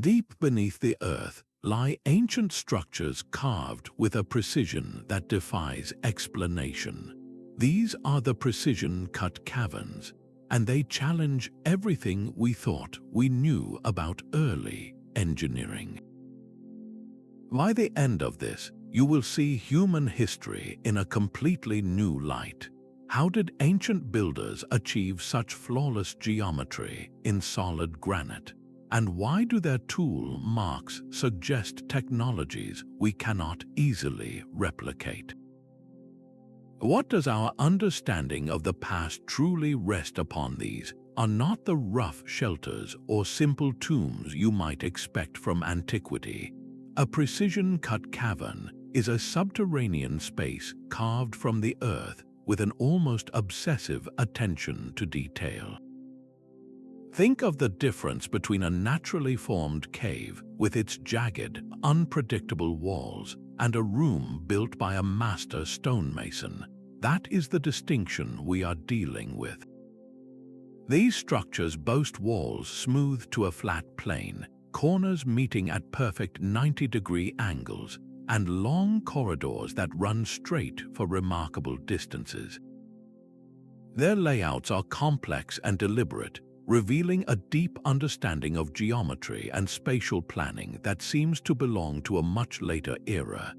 Deep beneath the earth lie ancient structures carved with a precision that defies explanation. These are the precision-cut caverns, and they challenge everything we thought we knew about early engineering. By the end of this, you will see human history in a completely new light. How did ancient builders achieve such flawless geometry in solid granite? And why do their tool marks suggest technologies we cannot easily replicate? What does our understanding of the past truly rest upon? These are not the rough shelters or simple tombs you might expect from antiquity. A precision-cut cavern is a subterranean space carved from the earth with an almost obsessive attention to detail. Think of the difference between a naturally formed cave with its jagged, unpredictable walls and a room built by a master stonemason. That is the distinction we are dealing with. These structures boast walls smoothed to a flat plane, corners meeting at perfect 90-degree angles, and long corridors that run straight for remarkable distances. Their layouts are complex and deliberate, revealing a deep understanding of geometry and spatial planning that seems to belong to a much later era.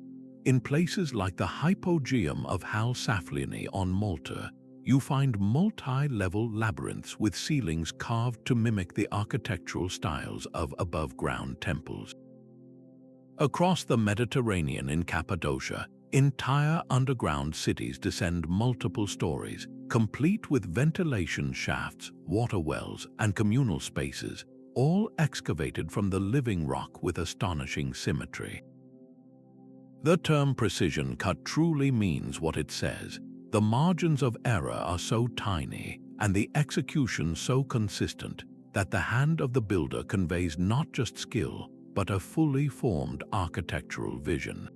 In places like the Hypogeum of Ħal Saflieni on Malta, you find multi-level labyrinths with ceilings carved to mimic the architectural styles of above-ground temples. Across the Mediterranean in Cappadocia, entire underground cities descend multiple stories, complete with ventilation shafts, water wells, and communal spaces, all excavated from the living rock with astonishing symmetry. The term precision cut truly means what it says. The margins of error are so tiny and the execution so consistent that the hand of the builder conveys not just skill, but a fully formed architectural vision.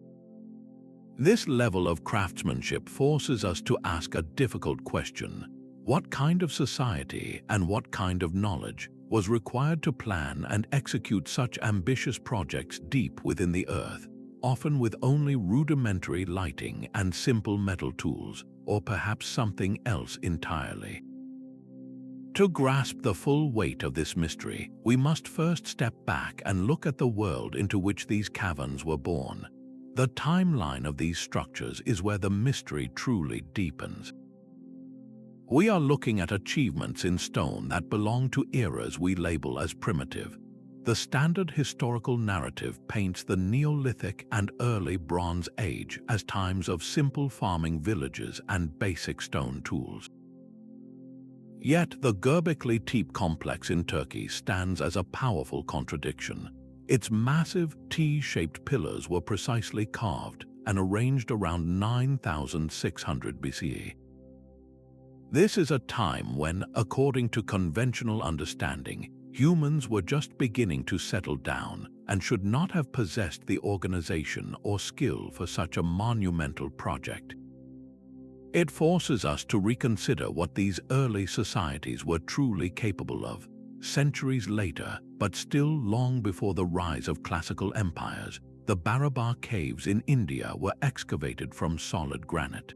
This level of craftsmanship forces us to ask a difficult question. What kind of society and what kind of knowledge was required to plan and execute such ambitious projects deep within the earth, often with only rudimentary lighting and simple metal tools, or perhaps something else entirely? To grasp the full weight of this mystery, we must first step back and look at the world into which these caverns were born. The timeline of these structures is where the mystery truly deepens. We are looking at achievements in stone that belong to eras we label as primitive. The standard historical narrative paints the Neolithic and early Bronze Age as times of simple farming villages and basic stone tools. Yet the Göbekli Tepe complex in Turkey stands as a powerful contradiction. Its massive T-shaped pillars were precisely carved and arranged around 9,600 BCE. This is a time when, according to conventional understanding, humans were just beginning to settle down and should not have possessed the organization or skill for such a monumental project. It forces us to reconsider what these early societies were truly capable of. Centuries later, but still long before the rise of classical empires, the Barabar Caves in India were excavated from solid granite.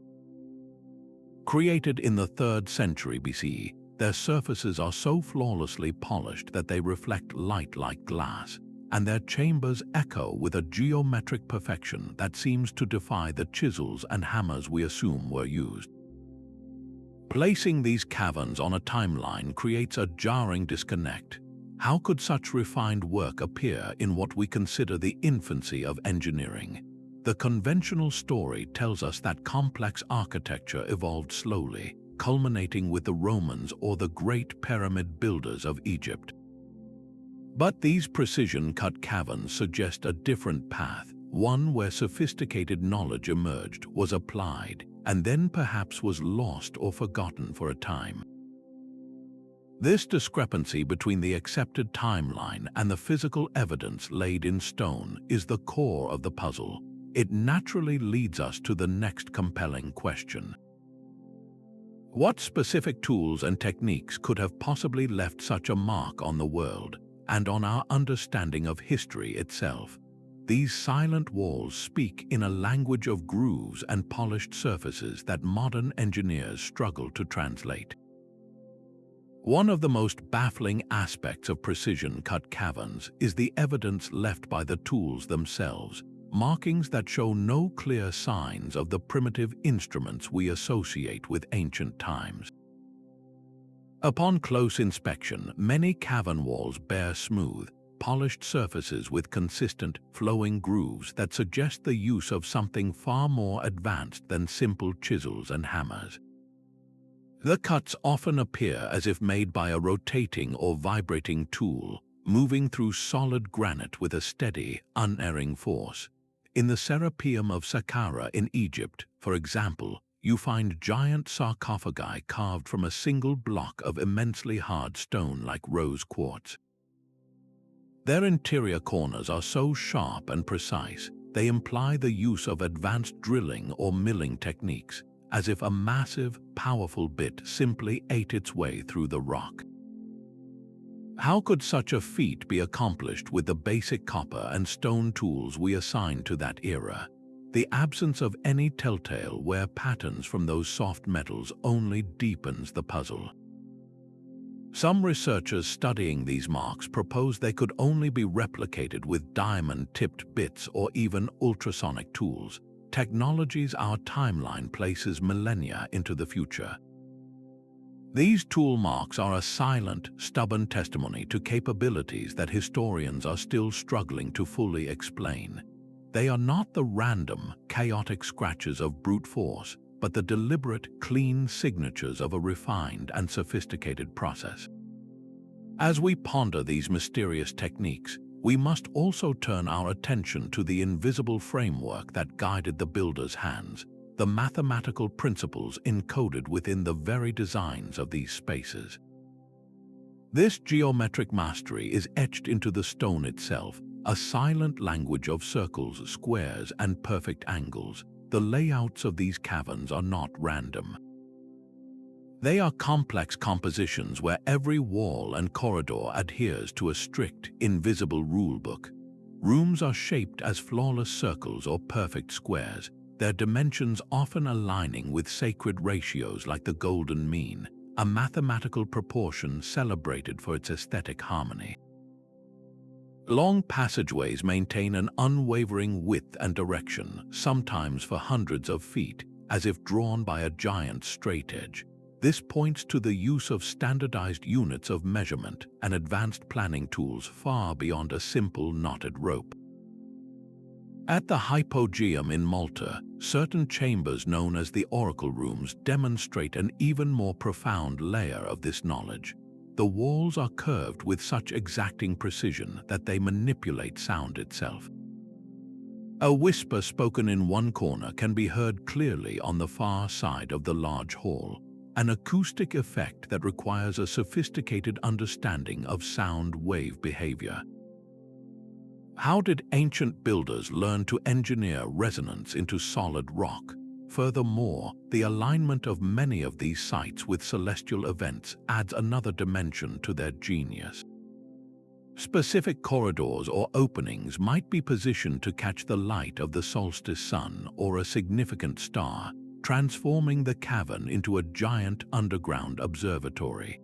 Created in the 3rd century BCE, their surfaces are so flawlessly polished that they reflect light like glass, and their chambers echo with a geometric perfection that seems to defy the chisels and hammers we assume were used. Placing these caverns on a timeline creates a jarring disconnect. How could such refined work appear in what we consider the infancy of engineering? The conventional story tells us that complex architecture evolved slowly, culminating with the Romans or the great pyramid builders of Egypt. But these precision-cut caverns suggest a different path, one where sophisticated knowledge emerged, was applied, and then perhaps was lost or forgotten for a time. This discrepancy between the accepted timeline and the physical evidence laid in stone is the core of the puzzle. It naturally leads us to the next compelling question. What specific tools and techniques could have possibly left such a mark on the world? and on our understanding of history itself. These silent walls speak in a language of grooves and polished surfaces that modern engineers struggle to translate. One of the most baffling aspects of precision-cut caverns is the evidence left by the tools themselves, markings that show no clear signs of the primitive instruments we associate with ancient times. Upon close inspection, many cavern walls bear smooth, polished surfaces with consistent, flowing grooves that suggest the use of something far more advanced than simple chisels and hammers. The cuts often appear as if made by a rotating or vibrating tool, moving through solid granite with a steady, unerring force. In the Serapeum of Saqqara in Egypt, for example, you find giant sarcophagi carved from a single block of immensely hard stone like rose quartz. Their interior corners are so sharp and precise, they imply the use of advanced drilling or milling techniques, as if a massive, powerful bit simply ate its way through the rock. How could such a feat be accomplished with the basic copper and stone tools we assign to that era? The absence of any telltale wear patterns from those soft metals only deepens the puzzle. Some researchers studying these marks propose they could only be replicated with diamond-tipped bits or even ultrasonic tools, technologies our timeline places millennia into the future. These tool marks are a silent, stubborn testimony to capabilities that historians are still struggling to fully explain. They are not the random, chaotic scratches of brute force, but the deliberate, clean signatures of a refined and sophisticated process. As we ponder these mysterious techniques, we must also turn our attention to the invisible framework that guided the builder's hands, the mathematical principles encoded within the very designs of these spaces. This geometric mastery is etched into the stone itself, a silent language of circles, squares, and perfect angles. The layouts of these caverns are not random. They are complex compositions where every wall and corridor adheres to a strict, invisible rulebook. Rooms are shaped as flawless circles or perfect squares, their dimensions often aligning with sacred ratios like the golden mean, a mathematical proportion celebrated for its aesthetic harmony. Long passageways maintain an unwavering width and direction, sometimes for hundreds of feet, as if drawn by a giant straightedge. This points to the use of standardized units of measurement and advanced planning tools far beyond a simple knotted rope. At the Hypogeum in Malta, certain chambers known as the oracle rooms demonstrate an even more profound layer of this knowledge. The walls are curved with such exacting precision that they manipulate sound itself. A whisper spoken in one corner can be heard clearly on the far side of the large hall, an acoustic effect that requires a sophisticated understanding of sound wave behavior. How did ancient builders learn to engineer resonance into solid rock? Furthermore, the alignment of many of these sites with celestial events adds another dimension to their genius. Specific corridors or openings might be positioned to catch the light of the solstice sun or a significant star, transforming the cavern into a giant underground observatory.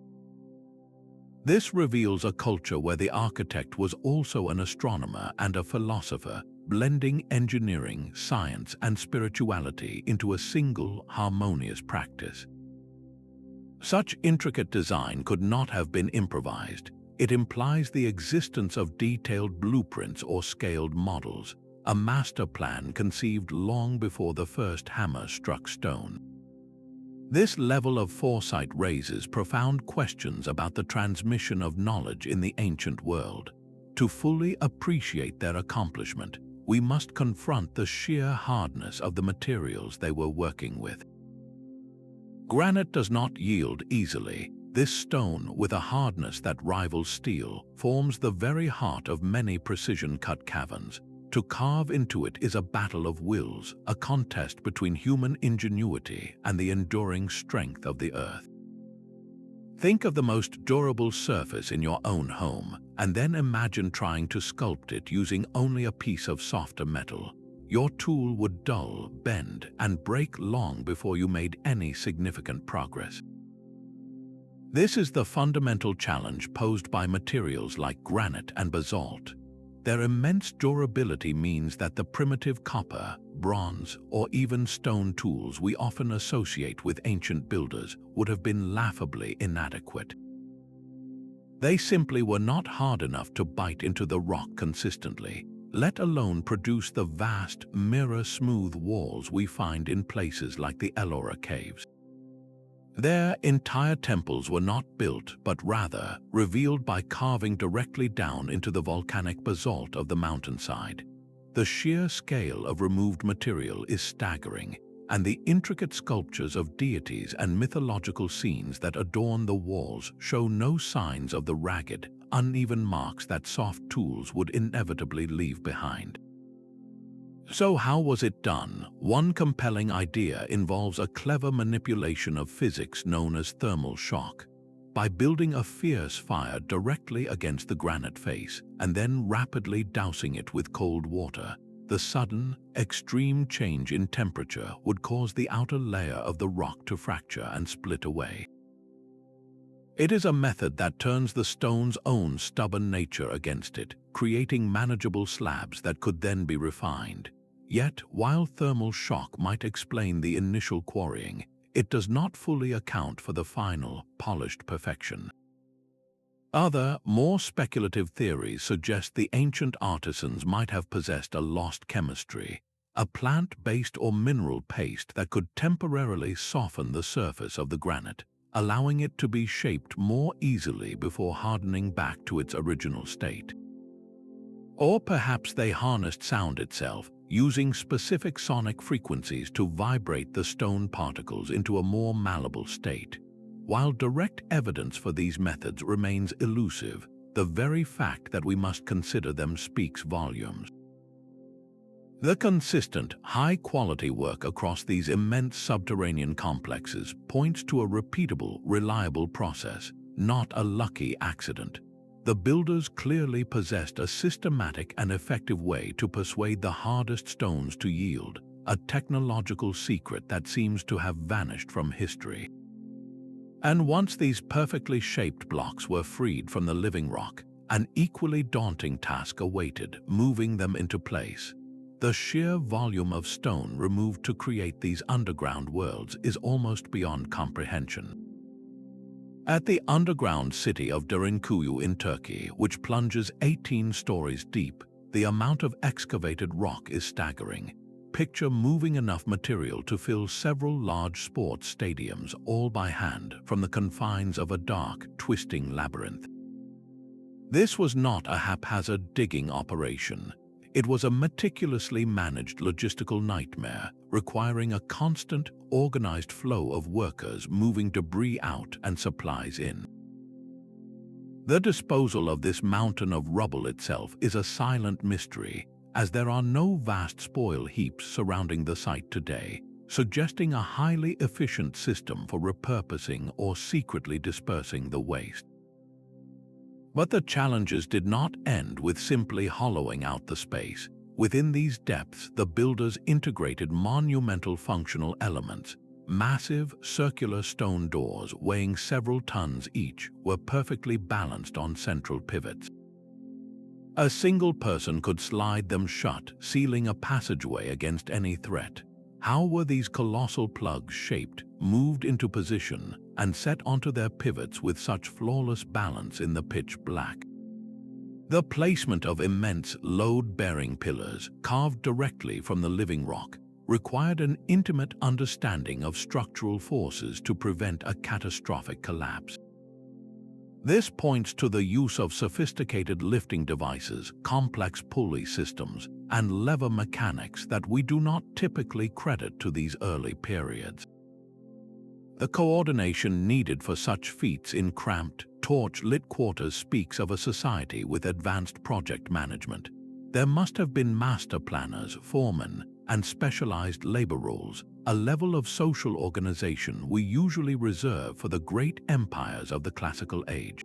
This reveals a culture where the architect was also an astronomer and a philosopher, blending engineering, science, and spirituality into a single, harmonious practice. Such intricate design could not have been improvised. It implies the existence of detailed blueprints or scaled models, a master plan conceived long before the first hammer struck stone. This level of foresight raises profound questions about the transmission of knowledge in the ancient world. To fully appreciate their accomplishment, we must confront the sheer hardness of the materials they were working with. Granite does not yield easily. This stone, with a hardness that rivals steel, forms the very heart of many precision-cut caverns. To carve into it is a battle of wills, a contest between human ingenuity and the enduring strength of the earth. Think of the most durable surface in your own home, and then imagine trying to sculpt it using only a piece of softer metal. Your tool would dull, bend, and break long before you made any significant progress. This is the fundamental challenge posed by materials like granite and basalt. Their immense durability means that the primitive copper, bronze, or even stone tools we often associate with ancient builders would have been laughably inadequate. They simply were not hard enough to bite into the rock consistently, let alone produce the vast, mirror-smooth walls we find in places like the Barabar Caves. Their entire temples were not built, but rather revealed by carving directly down into the volcanic basalt of the mountainside. The sheer scale of removed material is staggering, and the intricate sculptures of deities and mythological scenes that adorn the walls show no signs of the ragged, uneven marks that soft tools would inevitably leave behind. So how was it done? One compelling idea involves a clever manipulation of physics known as thermal shock. By building a fierce fire directly against the granite face and then rapidly dousing it with cold water, the sudden, extreme change in temperature would cause the outer layer of the rock to fracture and split away. It is a method that turns the stone's own stubborn nature against it, creating manageable slabs that could then be refined. Yet, while thermal shock might explain the initial quarrying, it does not fully account for the final, polished perfection. Other, more speculative theories suggest the ancient artisans might have possessed a lost chemistry, a plant-based or mineral paste that could temporarily soften the surface of the granite, allowing it to be shaped more easily before hardening back to its original state. Or perhaps they harnessed sound itself, using specific sonic frequencies to vibrate the stone particles into a more malleable state. While direct evidence for these methods remains elusive, the very fact that we must consider them speaks volumes. The consistent, high-quality work across these immense subterranean complexes points to a repeatable, reliable process, not a lucky accident. The builders clearly possessed a systematic and effective way to persuade the hardest stones to yield, a technological secret that seems to have vanished from history. And once these perfectly shaped blocks were freed from the living rock, an equally daunting task awaited, moving them into place. The sheer volume of stone removed to create these underground worlds is almost beyond comprehension. At the underground city of Derinkuyu in Turkey, which plunges 18 stories deep, the amount of excavated rock is staggering. Picture moving enough material to fill several large sports stadiums all by hand from the confines of a dark, twisting labyrinth. This was not a haphazard digging operation. It was a meticulously managed logistical nightmare, requiring a constant, organized flow of workers moving debris out and supplies in. The disposal of this mountain of rubble itself is a silent mystery, as there are no vast spoil heaps surrounding the site today, suggesting a highly efficient system for repurposing or secretly dispersing the waste. But the challenges did not end with simply hollowing out the space. Within these depths, the builders integrated monumental functional elements. Massive, circular stone doors weighing several tons each were perfectly balanced on central pivots. A single person could slide them shut, sealing a passageway against any threat. How were these colossal plugs shaped, moved into position, and set onto their pivots with such flawless balance in the pitch black? The placement of immense load-bearing pillars, carved directly from the living rock, required an intimate understanding of structural forces to prevent a catastrophic collapse. This points to the use of sophisticated lifting devices, complex pulley systems, and lever mechanics that we do not typically credit to these early periods. The coordination needed for such feats in cramped, torch-lit quarters speaks of a society with advanced project management. There must have been master planners, foremen, and specialized labor rules, a level of social organization we usually reserve for the great empires of the classical age.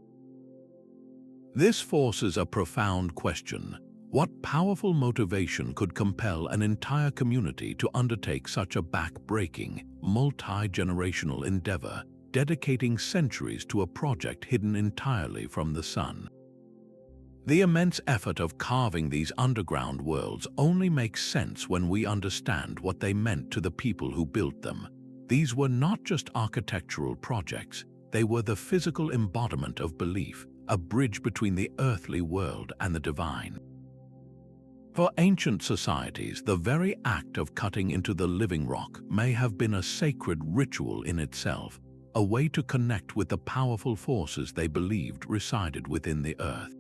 This forces a profound question. What powerful motivation could compel an entire community to undertake such a back-breaking, multi-generational endeavor, dedicating centuries to a project hidden entirely from the sun? The immense effort of carving these underground worlds only makes sense when we understand what they meant to the people who built them. These were not just architectural projects, they were the physical embodiment of belief, a bridge between the earthly world and the divine. For ancient societies, the very act of cutting into the living rock may have been a sacred ritual in itself, a way to connect with the powerful forces they believed resided within the earth.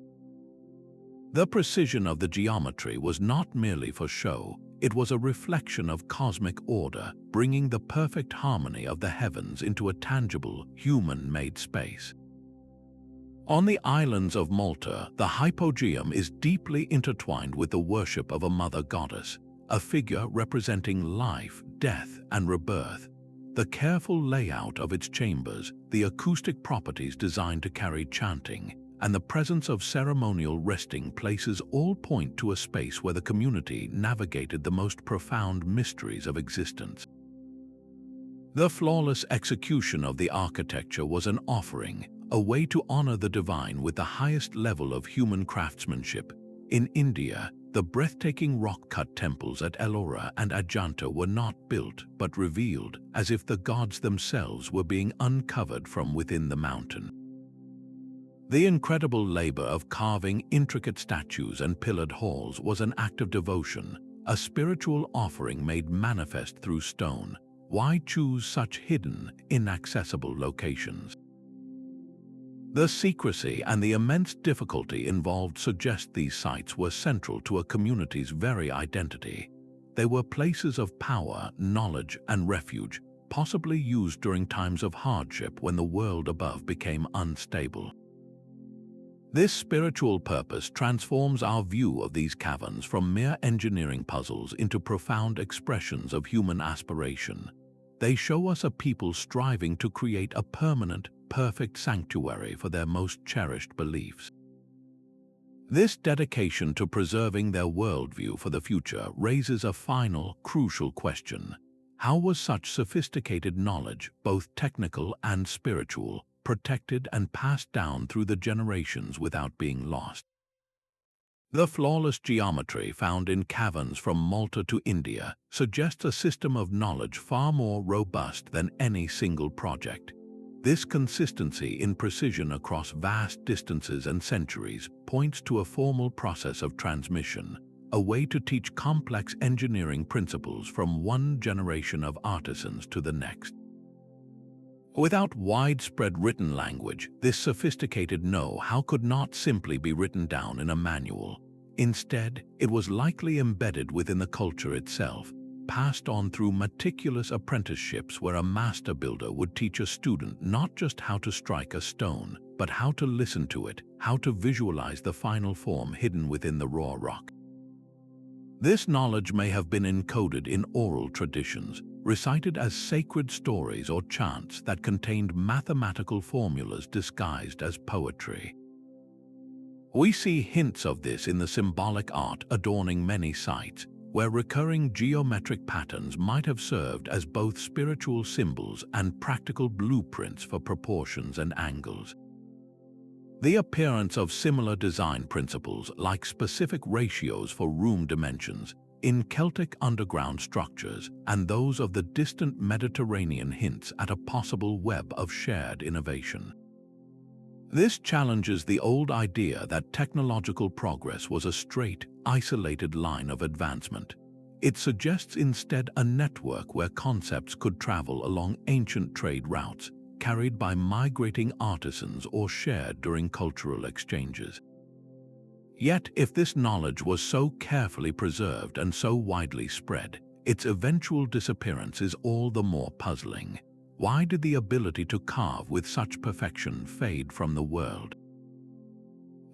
The precision of the geometry was not merely for show, it was a reflection of cosmic order, bringing the perfect harmony of the heavens into a tangible, human-made space. On the islands of Malta, the Hypogeum is deeply intertwined with the worship of a mother goddess, a figure representing life, death, and rebirth. The careful layout of its chambers, the acoustic properties designed to carry chanting, and the presence of ceremonial resting places all point to a space where the community navigated the most profound mysteries of existence. The flawless execution of the architecture was an offering, a way to honor the divine with the highest level of human craftsmanship. In India, the breathtaking rock-cut temples at Ellora and Ajanta were not built but revealed, as if the gods themselves were being uncovered from within the mountain. The incredible labor of carving intricate statues and pillared halls was an act of devotion, a spiritual offering made manifest through stone. Why choose such hidden, inaccessible locations? The secrecy and the immense difficulty involved suggest these sites were central to a community's very identity. They were places of power, knowledge, and refuge, possibly used during times of hardship when the world above became unstable. This spiritual purpose transforms our view of these caverns from mere engineering puzzles into profound expressions of human aspiration. They show us a people striving to create a permanent, perfect sanctuary for their most cherished beliefs. This dedication to preserving their worldview for the future raises a final, crucial question. How was such sophisticated knowledge, both technical and spiritual, protected and passed down through the generations without being lost? The flawless geometry found in caverns from Malta to India suggests a system of knowledge far more robust than any single project. This consistency in precision across vast distances and centuries points to a formal process of transmission, a way to teach complex engineering principles from one generation of artisans to the next. Without widespread written language, this sophisticated know-how could not simply be written down in a manual. Instead, it was likely embedded within the culture itself, passed on through meticulous apprenticeships where a master builder would teach a student not just how to strike a stone, but how to listen to it, how to visualize the final form hidden within the raw rock. This knowledge may have been encoded in oral traditions, recited as sacred stories or chants that contained mathematical formulas disguised as poetry. We see hints of this in the symbolic art adorning many sites, where recurring geometric patterns might have served as both spiritual symbols and practical blueprints for proportions and angles. The appearance of similar design principles, like specific ratios for room dimensions, in Celtic underground structures and those of the distant Mediterranean hints at a possible web of shared innovation. This challenges the old idea that technological progress was a straight, isolated line of advancement. It suggests instead a network where concepts could travel along ancient trade routes, carried by migrating artisans or shared during cultural exchanges. Yet, if this knowledge was so carefully preserved and so widely spread, its eventual disappearance is all the more puzzling. Why did the ability to carve with such perfection fade from the world?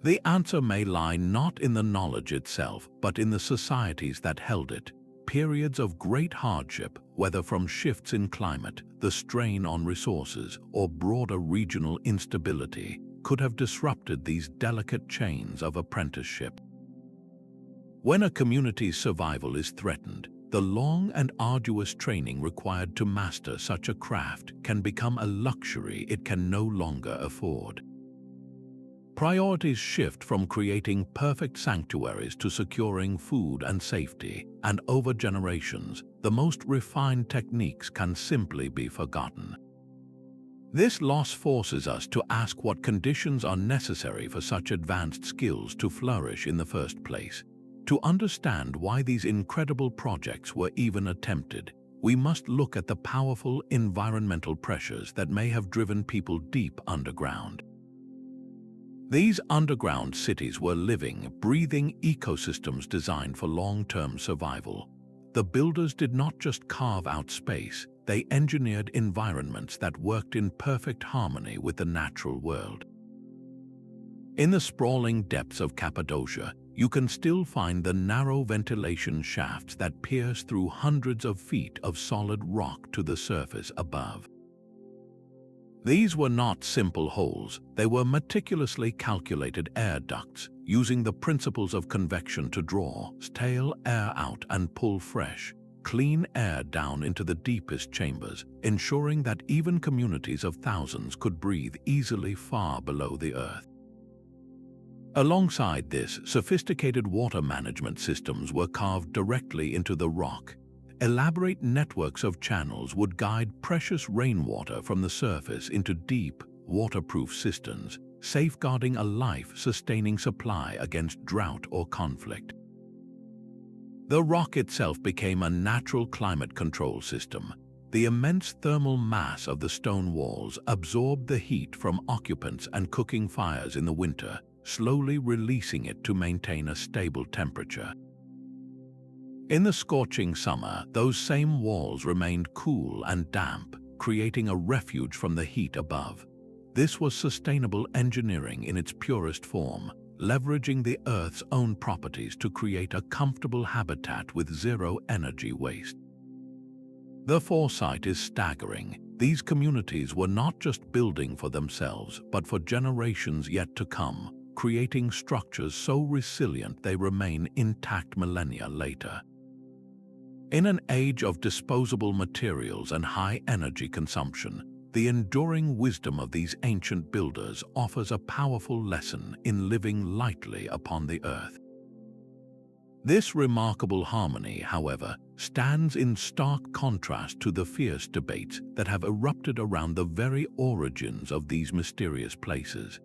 The answer may lie not in the knowledge itself, but in the societies that held it. Periods of great hardship, whether from shifts in climate, the strain on resources, or broader regional instability, could have disrupted these delicate chains of apprenticeship. When a community's survival is threatened, the long and arduous training required to master such a craft can become a luxury it can no longer afford. Priorities shift from creating perfect sanctuaries to securing food and safety, and over generations, the most refined techniques can simply be forgotten. This loss forces us to ask what conditions are necessary for such advanced skills to flourish in the first place. To understand why these incredible projects were even attempted, we must look at the powerful environmental pressures that may have driven people deep underground. These underground cities were living, breathing ecosystems designed for long-term survival. The builders did not just carve out space, they engineered environments that worked in perfect harmony with the natural world. In the sprawling depths of Cappadocia, you can still find the narrow ventilation shafts that pierce through hundreds of feet of solid rock to the surface above. These were not simple holes, they were meticulously calculated air ducts, using the principles of convection to draw stale air out and pull fresh, clean air down into the deepest chambers, ensuring that even communities of thousands could breathe easily far below the earth. Alongside this, sophisticated water management systems were carved directly into the rock. Elaborate networks of channels would guide precious rainwater from the surface into deep, waterproof cisterns, safeguarding a life-sustaining supply against drought or conflict. The rock itself became a natural climate control system. The immense thermal mass of the stone walls absorbed the heat from occupants and cooking fires in the winter, slowly releasing it to maintain a stable temperature. In the scorching summer, those same walls remained cool and damp, creating a refuge from the heat above. This was sustainable engineering in its purest form, leveraging the Earth's own properties to create a comfortable habitat with zero energy waste. The foresight is staggering. These communities were not just building for themselves, but for generations yet to come, creating structures so resilient they remain intact millennia later. In an age of disposable materials and high energy consumption, the enduring wisdom of these ancient builders offers a powerful lesson in living lightly upon the earth. This remarkable harmony, however, stands in stark contrast to the fierce debates that have erupted around the very origins of these mysterious places.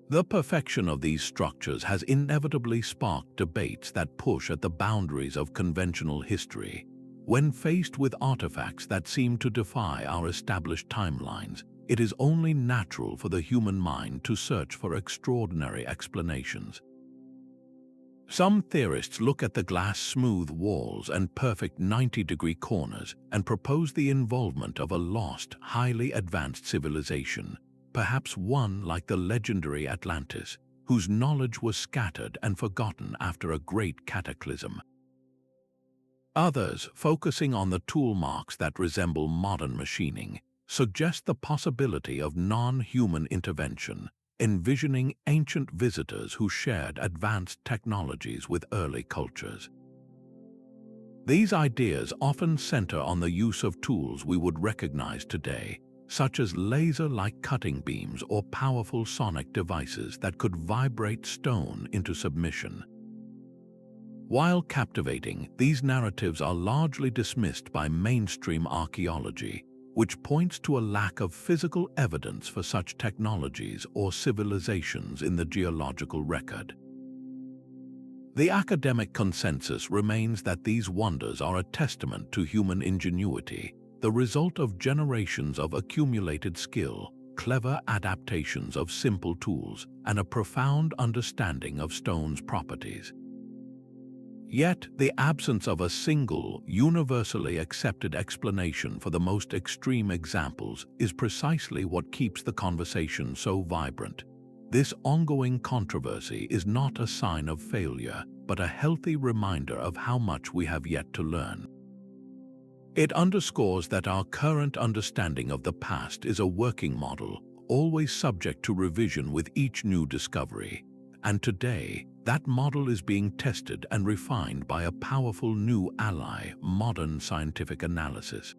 The perfection of these structures has inevitably sparked debates that push at the boundaries of conventional history. When faced with artifacts that seem to defy our established timelines, it is only natural for the human mind to search for extraordinary explanations. Some theorists look at the glass-smooth walls and perfect 90-degree corners and propose the involvement of a lost, highly advanced civilization, perhaps one like the legendary Atlantis, whose knowledge was scattered and forgotten after a great cataclysm. Others, focusing on the tool marks that resemble modern machining, suggest the possibility of non-human intervention, envisioning ancient visitors who shared advanced technologies with early cultures. These ideas often center on the use of tools we would recognize today, such as laser-like cutting beams or powerful sonic devices that could vibrate stone into submission. While captivating, these narratives are largely dismissed by mainstream archaeology, which points to a lack of physical evidence for such technologies or civilizations in the geological record. The academic consensus remains that these wonders are a testament to human ingenuity, the result of generations of accumulated skill, clever adaptations of simple tools, and a profound understanding of stone's properties. Yet, the absence of a single, universally accepted explanation for the most extreme examples is precisely what keeps the conversation so vibrant. This ongoing controversy is not a sign of failure, but a healthy reminder of how much we have yet to learn. It underscores that our current understanding of the past is a working model, always subject to revision with each new discovery. And today, that model is being tested and refined by a powerful new ally, modern scientific analysis.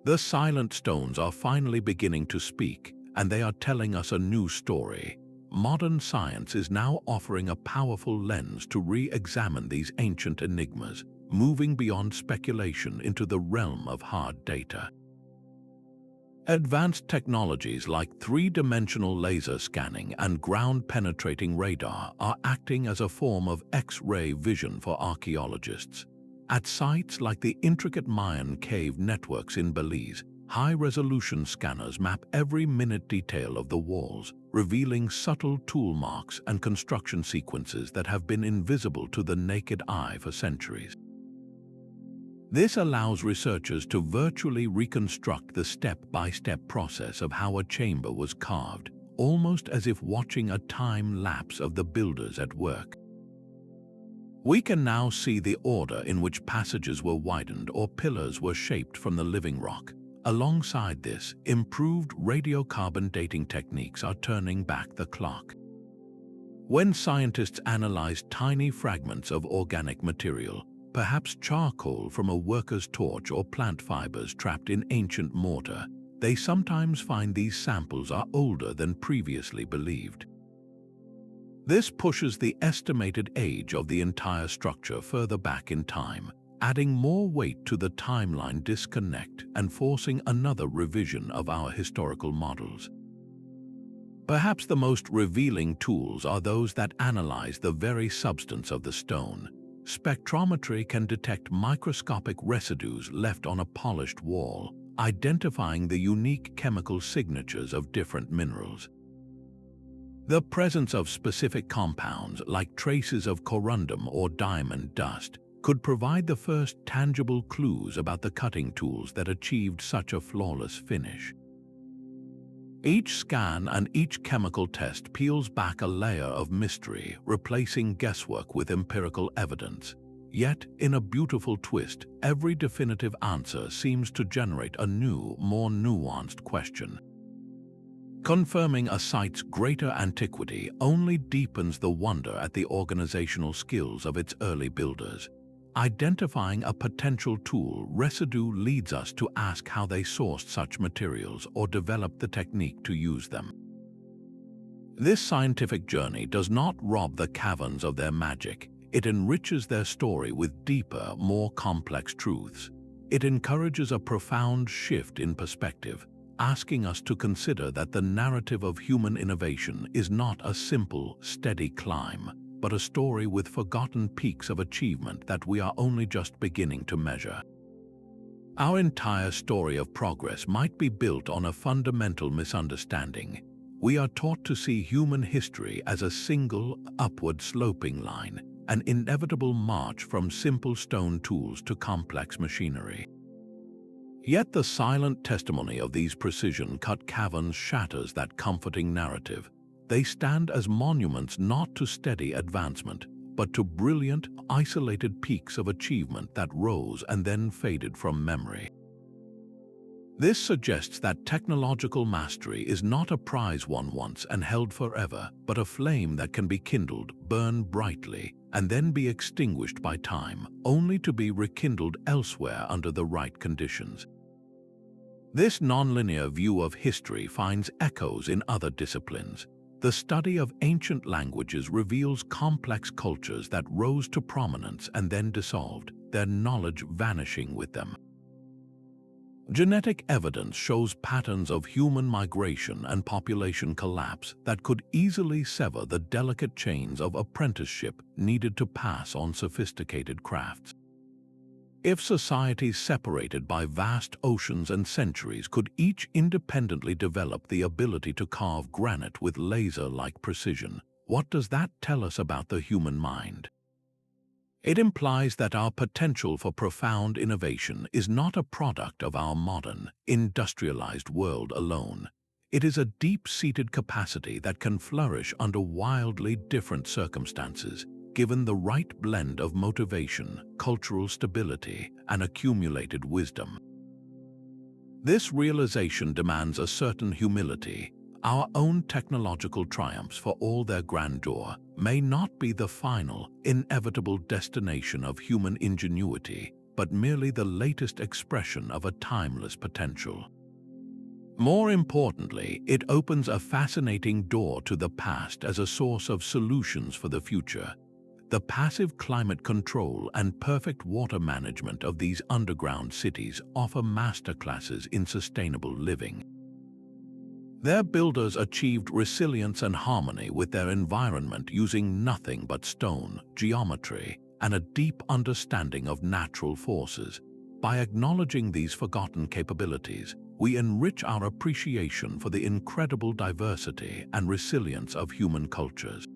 The silent stones are finally beginning to speak, and they are telling us a new story. Modern science is now offering a powerful lens to re-examine these ancient enigmas, moving beyond speculation into the realm of hard data. Advanced technologies like three-dimensional laser scanning and ground-penetrating radar are acting as a form of X-ray vision for archaeologists. At sites like the intricate Mayan cave networks in Belize, high-resolution scanners map every minute detail of the walls, revealing subtle tool marks and construction sequences that have been invisible to the naked eye for centuries. This allows researchers to virtually reconstruct the step-by-step process of how a chamber was carved, almost as if watching a time lapse of the builders at work. We can now see the order in which passages were widened or pillars were shaped from the living rock. Alongside this, improved radiocarbon dating techniques are turning back the clock. When scientists analyze tiny fragments of organic material, perhaps charcoal from a worker's torch or plant fibers trapped in ancient mortar, they sometimes find these samples are older than previously believed. This pushes the estimated age of the entire structure further back in time, adding more weight to the timeline disconnect and forcing another revision of our historical models. Perhaps the most revealing tools are those that analyze the very substance of the stone. Spectrometry can detect microscopic residues left on a polished wall, identifying the unique chemical signatures of different minerals. The presence of specific compounds, like traces of corundum or diamond dust, could provide the first tangible clues about the cutting tools that achieved such a flawless finish. Each scan and each chemical test peels back a layer of mystery, replacing guesswork with empirical evidence. Yet, in a beautiful twist, every definitive answer seems to generate a new, more nuanced question. Confirming a site's greater antiquity only deepens the wonder at the organizational skills of its early builders. Identifying a potential tool residue leads us to ask how they sourced such materials or developed the technique to use them. This scientific journey does not rob the caverns of their magic. It enriches their story with deeper, more complex truths. It encourages a profound shift in perspective, asking us to consider that the narrative of human innovation is not a simple, steady climb, but a story with forgotten peaks of achievement that we are only just beginning to measure. Our entire story of progress might be built on a fundamental misunderstanding. We are taught to see human history as a single, upward-sloping line, an inevitable march from simple stone tools to complex machinery. Yet the silent testimony of these precision-cut caverns shatters that comforting narrative. They stand as monuments not to steady advancement, but to brilliant, isolated peaks of achievement that rose and then faded from memory. This suggests that technological mastery is not a prize won once and held forever, but a flame that can be kindled, burn brightly, and then be extinguished by time, only to be rekindled elsewhere under the right conditions. This nonlinear view of history finds echoes in other disciplines. The study of ancient languages reveals complex cultures that rose to prominence and then dissolved, their knowledge vanishing with them. Genetic evidence shows patterns of human migration and population collapse that could easily sever the delicate chains of apprenticeship needed to pass on sophisticated crafts. If societies separated by vast oceans and centuries could each independently develop the ability to carve granite with laser-like precision, what does that tell us about the human mind? It implies that our potential for profound innovation is not a product of our modern, industrialized world alone. It is a deep-seated capacity that can flourish under wildly different circumstances, given the right blend of motivation, cultural stability, and accumulated wisdom. This realization demands a certain humility. Our own technological triumphs, for all their grandeur, may not be the final, inevitable destination of human ingenuity, but merely the latest expression of a timeless potential. More importantly, it opens a fascinating door to the past as a source of solutions for the future. The passive climate control and perfect water management of these underground cities offer masterclasses in sustainable living. Their builders achieved resilience and harmony with their environment using nothing but stone, geometry, and a deep understanding of natural forces. By acknowledging these forgotten capabilities, we enrich our appreciation for the incredible diversity and resilience of human cultures.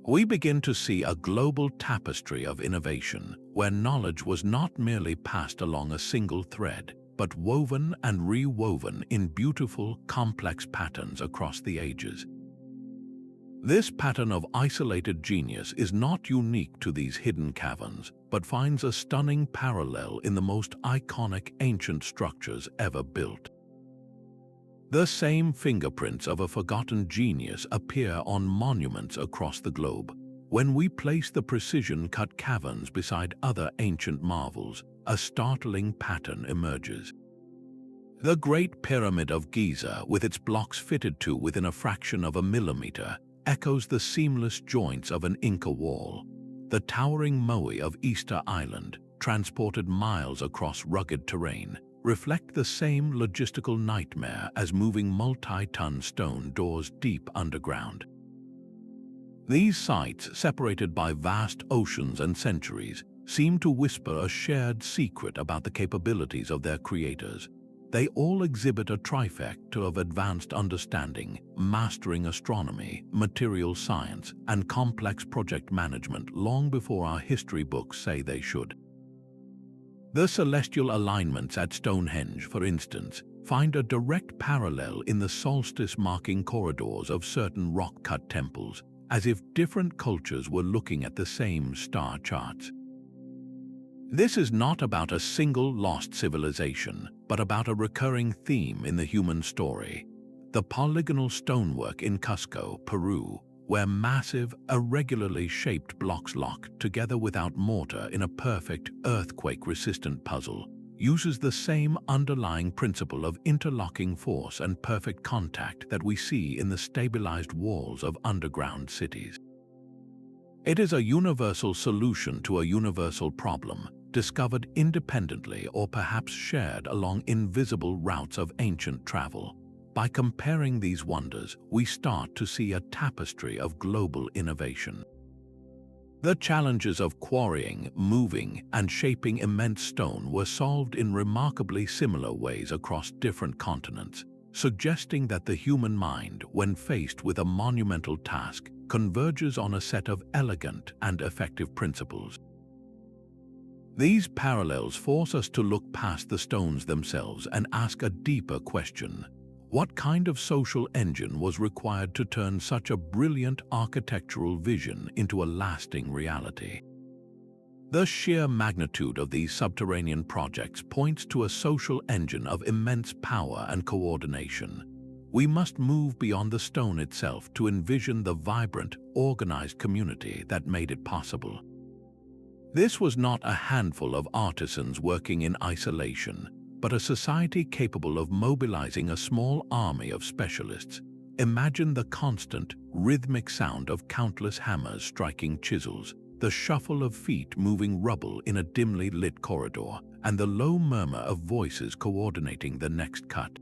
We begin to see a global tapestry of innovation, where knowledge was not merely passed along a single thread, but woven and rewoven in beautiful, complex patterns across the ages. This pattern of isolated genius is not unique to these hidden caverns, but finds a stunning parallel in the most iconic ancient structures ever built. The same fingerprints of a forgotten genius appear on monuments across the globe. When we place the precision-cut caverns beside other ancient marvels, a startling pattern emerges. The Great Pyramid of Giza, with its blocks fitted to within a fraction of a millimeter, echoes the seamless joints of an Inca wall. The towering moai of Easter Island, transported miles across rugged terrain, reflect the same logistical nightmare as moving multi-ton stone doors deep underground. These sites, separated by vast oceans and centuries, seem to whisper a shared secret about the capabilities of their creators. They all exhibit a trifecta of advanced understanding, mastering astronomy, material science, and complex project management long before our history books say they should. The celestial alignments at Stonehenge, for instance, find a direct parallel in the solstice-marking corridors of certain rock-cut temples, as if different cultures were looking at the same star charts. This is not about a single lost civilization, but about a recurring theme in the human story. The polygonal stonework in Cusco, Peru, where massive, irregularly shaped blocks lock together without mortar in a perfect, earthquake-resistant puzzle, uses the same underlying principle of interlocking force and perfect contact that we see in the stabilized walls of underground cities. It is a universal solution to a universal problem, discovered independently or perhaps shared along invisible routes of ancient travel. By comparing these wonders, we start to see a tapestry of global innovation. The challenges of quarrying, moving, and shaping immense stone were solved in remarkably similar ways across different continents, suggesting that the human mind, when faced with a monumental task, converges on a set of elegant and effective principles. These parallels force us to look past the stones themselves and ask a deeper question. What kind of social engine was required to turn such a brilliant architectural vision into a lasting reality? The sheer magnitude of these subterranean projects points to a social engine of immense power and coordination. We must move beyond the stone itself to envision the vibrant, organized community that made it possible. This was not a handful of artisans working in isolation, but a society capable of mobilizing a small army of specialists. Imagine the constant, rhythmic sound of countless hammers striking chisels, the shuffle of feet moving rubble in a dimly lit corridor, and the low murmur of voices coordinating the next cut.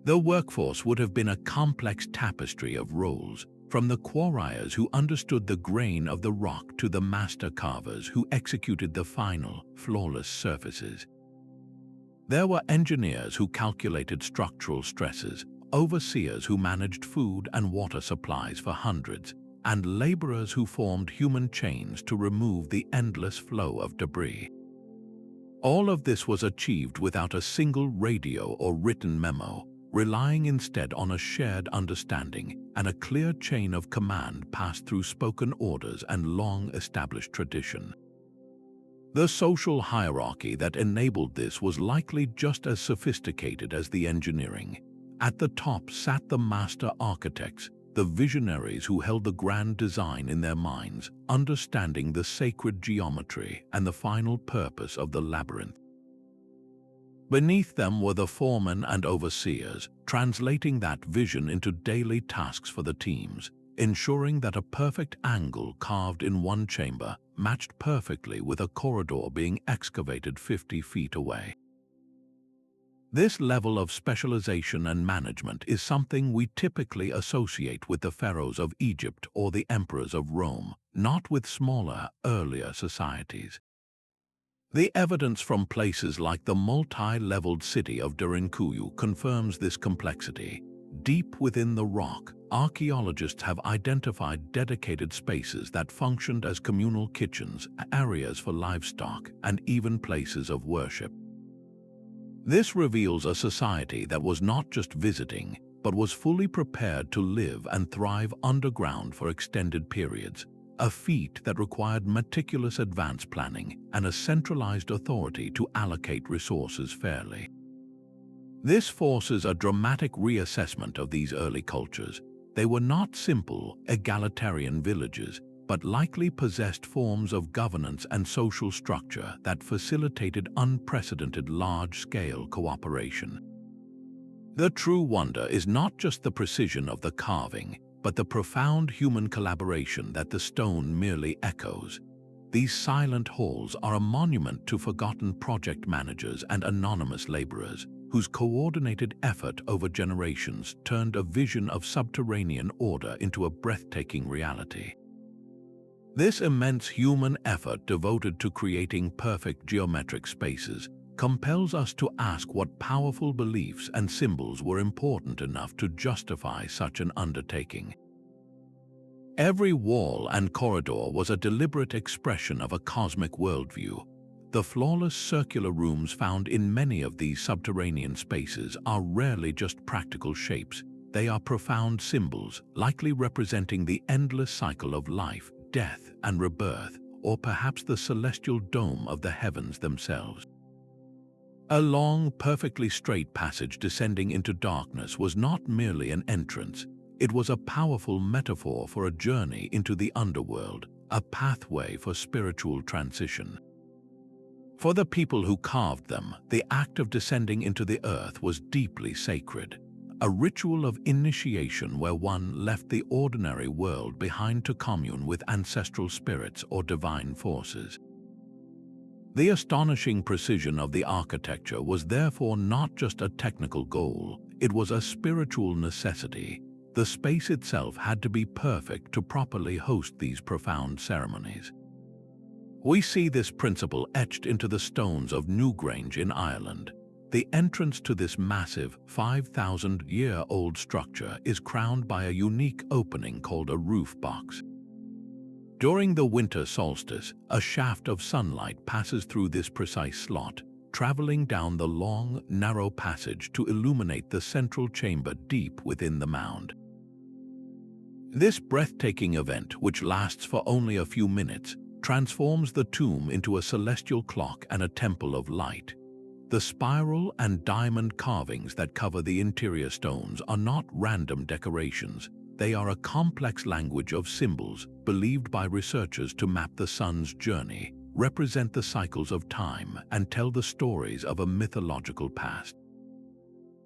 The workforce would have been a complex tapestry of roles, from the quarriers who understood the grain of the rock to the master carvers who executed the final, flawless surfaces. There were engineers who calculated structural stresses, overseers who managed food and water supplies for hundreds, and laborers who formed human chains to remove the endless flow of debris. All of this was achieved without a single radio or written memo, relying instead on a shared understanding and a clear chain of command passed through spoken orders and long-established tradition. The social hierarchy that enabled this was likely just as sophisticated as the engineering. At the top sat the master architects, the visionaries who held the grand design in their minds, understanding the sacred geometry and the final purpose of the labyrinth. Beneath them were the foremen and overseers, translating that vision into daily tasks for the teams, ensuring that a perfect angle carved in one chamber matched perfectly with a corridor being excavated 50 feet away. This level of specialization and management is something we typically associate with the pharaohs of Egypt or the emperors of Rome, not with smaller, earlier societies. The evidence from places like the multi-leveled city of Derinkuyu confirms this complexity. Deep within the rock, archaeologists have identified dedicated spaces that functioned as communal kitchens, areas for livestock, and even places of worship. This reveals a society that was not just visiting, but was fully prepared to live and thrive underground for extended periods, a feat that required meticulous advanced planning and a centralized authority to allocate resources fairly. This forces a dramatic reassessment of these early cultures. They were not simple, egalitarian villages, but likely possessed forms of governance and social structure that facilitated unprecedented large-scale cooperation. The true wonder is not just the precision of the carving, but the profound human collaboration that the stone merely echoes. These silent halls are a monument to forgotten project managers and anonymous laborers, whose coordinated effort over generations turned a vision of subterranean order into a breathtaking reality. This immense human effort devoted to creating perfect geometric spaces compels us to ask what powerful beliefs and symbols were important enough to justify such an undertaking. Every wall and corridor was a deliberate expression of a cosmic worldview. The flawless circular rooms found in many of these subterranean spaces are rarely just practical shapes. They are profound symbols, likely representing the endless cycle of life, death, and rebirth, or perhaps the celestial dome of the heavens themselves. A long, perfectly straight passage descending into darkness was not merely an entrance. It was a powerful metaphor for a journey into the underworld, a pathway for spiritual transition. For the people who carved them, the act of descending into the earth was deeply sacred, a ritual of initiation where one left the ordinary world behind to commune with ancestral spirits or divine forces. The astonishing precision of the architecture was therefore not just a technical goal, it was a spiritual necessity. The space itself had to be perfect to properly host these profound ceremonies. We see this principle etched into the stones of Newgrange in Ireland. The entrance to this massive, 5,000-year-old structure is crowned by a unique opening called a roof box. During the winter solstice, a shaft of sunlight passes through this precise slot, traveling down the long, narrow passage to illuminate the central chamber deep within the mound. This breathtaking event, which lasts for only a few minutes, transforms the tomb into a celestial clock and a temple of light. The spiral and diamond carvings that cover the interior stones are not random decorations. They are a complex language of symbols believed by researchers to map the sun's journey, represent the cycles of time, and tell the stories of a mythological past.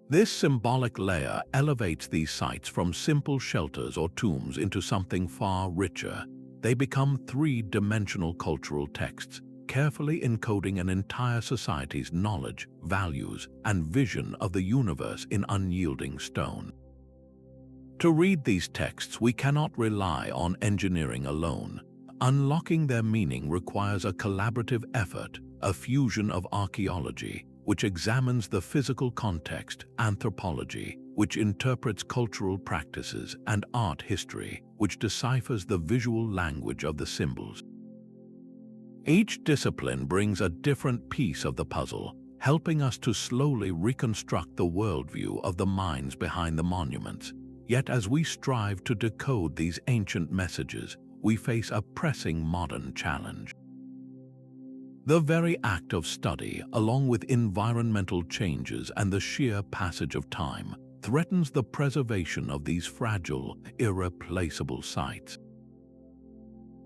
This symbolic layer elevates these sites from simple shelters or tombs into something far richer. They become three-dimensional cultural texts, carefully encoding an entire society's knowledge, values, and vision of the universe in unyielding stone. To read these texts, we cannot rely on engineering alone. Unlocking their meaning requires a collaborative effort, a fusion of archaeology, which examines the physical context, anthropology, which interprets cultural practices, and art history, which deciphers the visual language of the symbols. Each discipline brings a different piece of the puzzle, helping us to slowly reconstruct the worldview of the minds behind the monuments. Yet as we strive to decode these ancient messages, we face a pressing modern challenge. The very act of study, along with environmental changes and the sheer passage of time, threatens the preservation of these fragile, irreplaceable sites.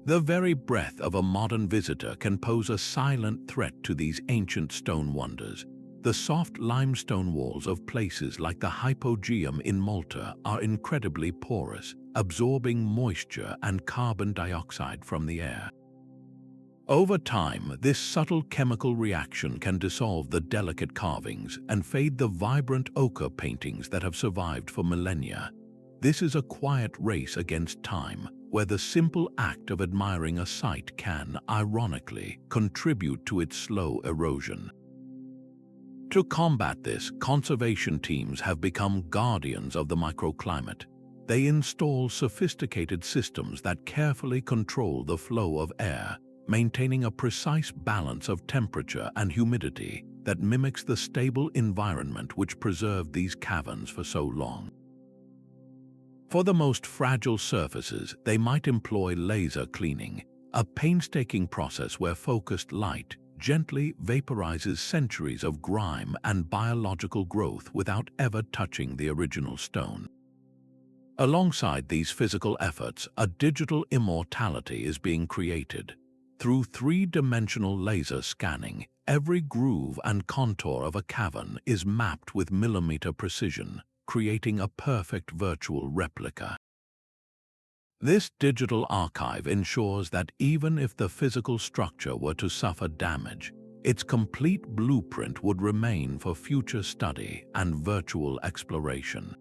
The very breath of a modern visitor can pose a silent threat to these ancient stone wonders. The soft limestone walls of places like the Hypogeum in Malta are incredibly porous, absorbing moisture and carbon dioxide from the air. Over time, this subtle chemical reaction can dissolve the delicate carvings and fade the vibrant ochre paintings that have survived for millennia. This is a quiet race against time, where the simple act of admiring a site can, ironically, contribute to its slow erosion. To combat this, conservation teams have become guardians of the microclimate. They install sophisticated systems that carefully control the flow of air, maintaining a precise balance of temperature and humidity that mimics the stable environment which preserved these caverns for so long. For the most fragile surfaces, they might employ laser cleaning, a painstaking process where focused light gently vaporizes centuries of grime and biological growth without ever touching the original stone. Alongside these physical efforts, a digital immortality is being created. Through three-dimensional laser scanning, every groove and contour of a cavern is mapped with millimeter precision, creating a perfect virtual replica. This digital archive ensures that even if the physical structure were to suffer damage, its complete blueprint would remain for future study and virtual exploration.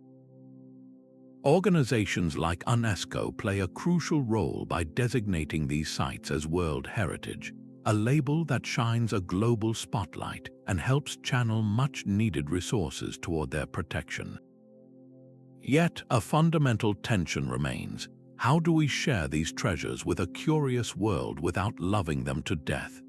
Organizations like UNESCO play a crucial role by designating these sites as World Heritage, a label that shines a global spotlight and helps channel much-needed resources toward their protection. Yet, a fundamental tension remains. How do we share these treasures with a curious world without loving them to death?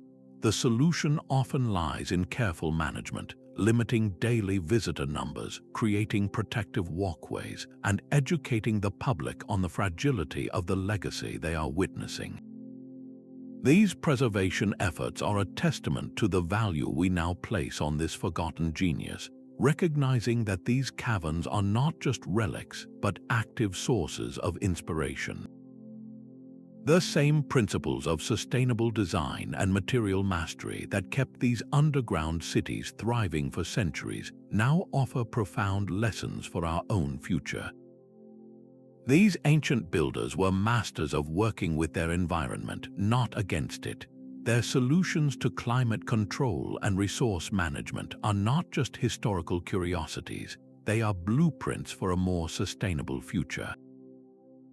The solution often lies in careful management, limiting daily visitor numbers, creating protective walkways, and educating the public on the fragility of the legacy they are witnessing. These preservation efforts are a testament to the value we now place on this forgotten genius, recognizing that these caverns are not just relics, but active sources of inspiration. The same principles of sustainable design and material mastery that kept these underground cities thriving for centuries now offer profound lessons for our own future. These ancient builders were masters of working with their environment, not against it. Their solutions to climate control and resource management are not just historical curiosities, they are blueprints for a more sustainable future.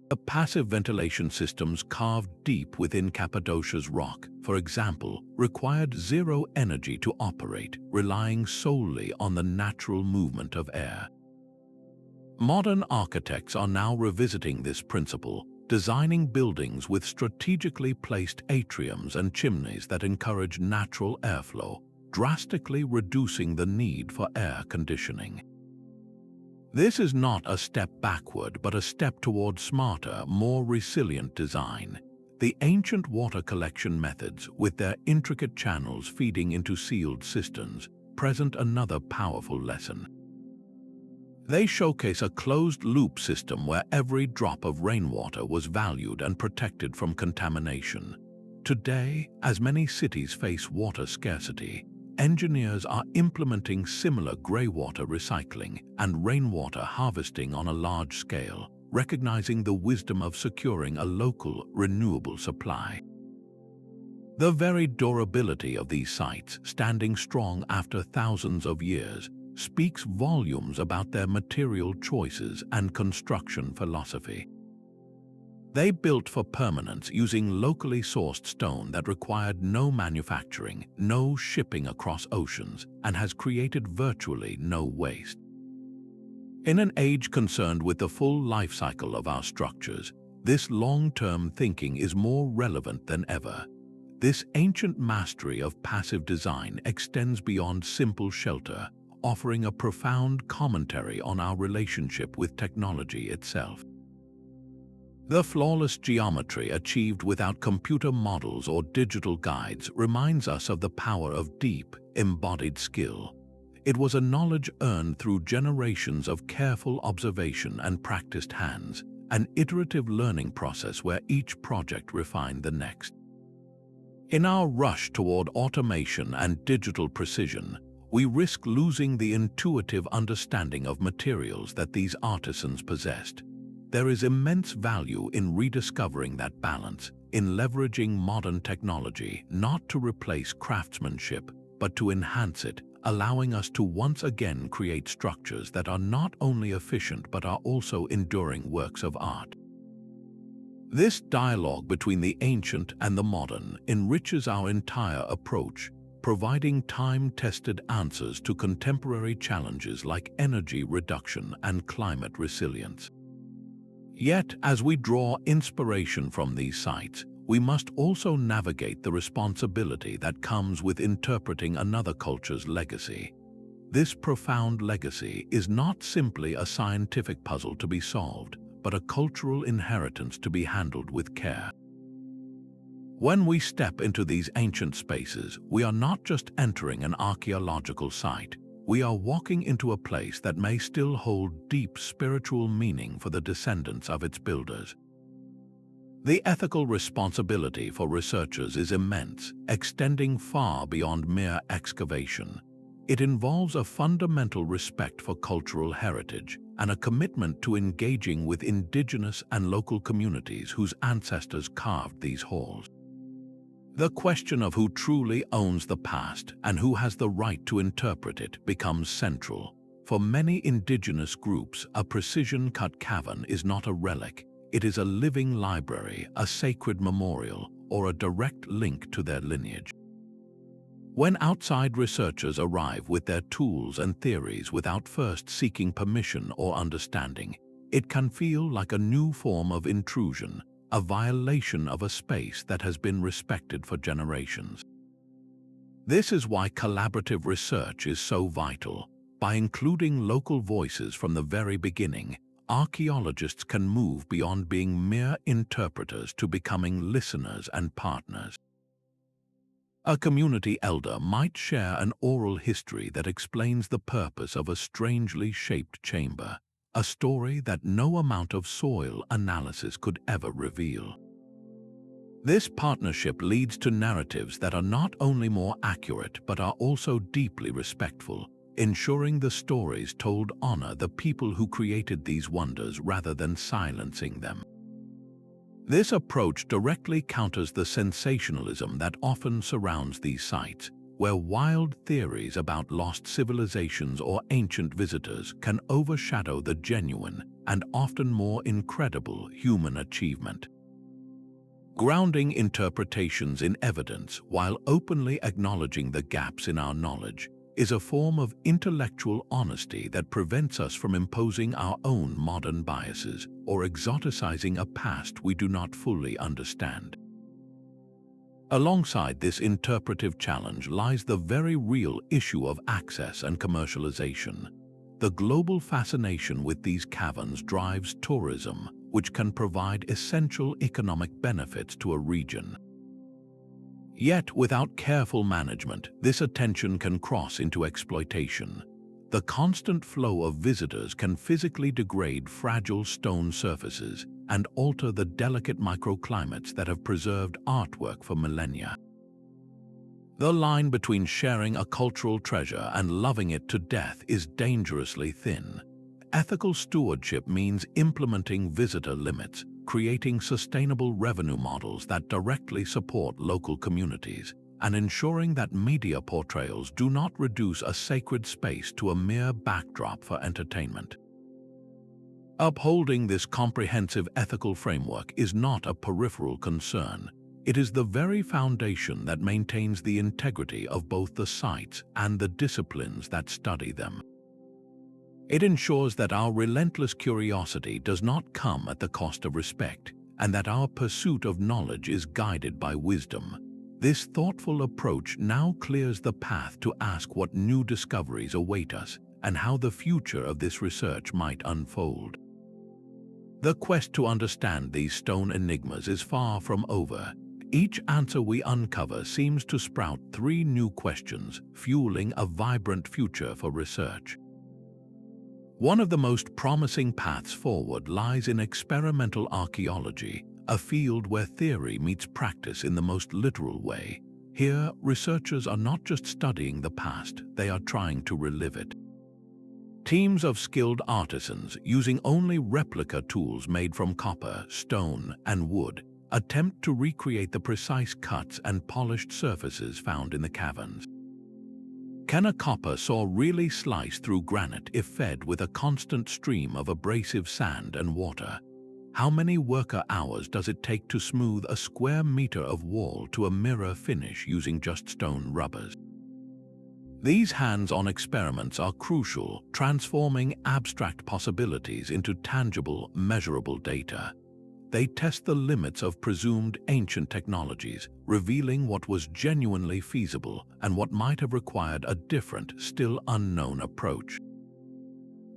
The passive ventilation systems carved deep within Cappadocia's rock, for example, required zero energy to operate, relying solely on the natural movement of air. Modern architects are now revisiting this principle, designing buildings with strategically placed atriums and chimneys that encourage natural airflow, drastically reducing the need for air conditioning. This is not a step backward, but a step toward smarter, more resilient design. The ancient water collection methods, with their intricate channels feeding into sealed cisterns, present another powerful lesson. They showcase a closed-loop system where every drop of rainwater was valued and protected from contamination. Today, as many cities face water scarcity, engineers are implementing similar greywater recycling and rainwater harvesting on a large scale, recognizing the wisdom of securing a local, renewable supply. The very durability of these sites, standing strong after thousands of years, speaks volumes about their material choices and construction philosophy. They built for permanence using locally sourced stone that required no manufacturing, no shipping across oceans, and has created virtually no waste. In an age concerned with the full life cycle of our structures, this long-term thinking is more relevant than ever. This ancient mastery of passive design extends beyond simple shelter, offering a profound commentary on our relationship with technology itself. The flawless geometry achieved without computer models or digital guides reminds us of the power of deep, embodied skill. It was a knowledge earned through generations of careful observation and practiced hands, an iterative learning process where each project refined the next. In our rush toward automation and digital precision, we risk losing the intuitive understanding of materials that these artisans possessed. There is immense value in rediscovering that balance, in leveraging modern technology not to replace craftsmanship, but to enhance it, allowing us to once again create structures that are not only efficient but are also enduring works of art. This dialogue between the ancient and the modern enriches our entire approach, providing time-tested answers to contemporary challenges like energy reduction and climate resilience. Yet, as we draw inspiration from these sites, we must also navigate the responsibility that comes with interpreting another culture's legacy. This profound legacy is not simply a scientific puzzle to be solved, but a cultural inheritance to be handled with care. When we step into these ancient spaces, we are not just entering an archaeological site. We are walking into a place that may still hold deep spiritual meaning for the descendants of its builders. The ethical responsibility for researchers is immense, extending far beyond mere excavation. It involves a fundamental respect for cultural heritage and a commitment to engaging with indigenous and local communities whose ancestors carved these halls. The question of who truly owns the past and who has the right to interpret it becomes central. For many indigenous groups, a precision-cut cavern is not a relic. It is a living library, a sacred memorial, or a direct link to their lineage. When outside researchers arrive with their tools and theories without first seeking permission or understanding, it can feel like a new form of intrusion, a violation of a space that has been respected for generations. This is why collaborative research is so vital. By including local voices from the very beginning, archaeologists can move beyond being mere interpreters to becoming listeners and partners. A community elder might share an oral history that explains the purpose of a strangely shaped chamber, a story that no amount of soil analysis could ever reveal. This partnership leads to narratives that are not only more accurate but are also deeply respectful, ensuring the stories told honor the people who created these wonders rather than silencing them. This approach directly counters the sensationalism that often surrounds these sites, where wild theories about lost civilizations or ancient visitors can overshadow the genuine and often more incredible human achievement. Grounding interpretations in evidence while openly acknowledging the gaps in our knowledge is a form of intellectual honesty that prevents us from imposing our own modern biases or exoticizing a past we do not fully understand. Alongside this interpretive challenge lies the very real issue of access and commercialization. The global fascination with these caverns drives tourism, which can provide essential economic benefits to a region. Yet, without careful management, this attention can cross into exploitation. The constant flow of visitors can physically degrade fragile stone surfaces and alter the delicate microclimates that have preserved artwork for millennia. The line between sharing a cultural treasure and loving it to death is dangerously thin. Ethical stewardship means implementing visitor limits, creating sustainable revenue models that directly support local communities, and ensuring that media portrayals do not reduce a sacred space to a mere backdrop for entertainment. Upholding this comprehensive ethical framework is not a peripheral concern. It is the very foundation that maintains the integrity of both the sites and the disciplines that study them. It ensures that our relentless curiosity does not come at the cost of respect, and that our pursuit of knowledge is guided by wisdom. This thoughtful approach now clears the path to ask what new discoveries await us and how the future of this research might unfold. The quest to understand these stone enigmas is far from over. Each answer we uncover seems to sprout 3 new questions, fueling a vibrant future for research. One of the most promising paths forward lies in experimental archaeology, a field where theory meets practice in the most literal way. Here, researchers are not just studying the past, they are trying to relive it. Teams of skilled artisans, using only replica tools made from copper, stone, and wood, attempt to recreate the precise cuts and polished surfaces found in the caverns. Can a copper saw really slice through granite if fed with a constant stream of abrasive sand and water? How many worker hours does it take to smooth a square meter of wall to a mirror finish using just stone rubbers? These hands-on experiments are crucial, transforming abstract possibilities into tangible, measurable data. They test the limits of presumed ancient technologies, revealing what was genuinely feasible and what might have required a different, still unknown approach.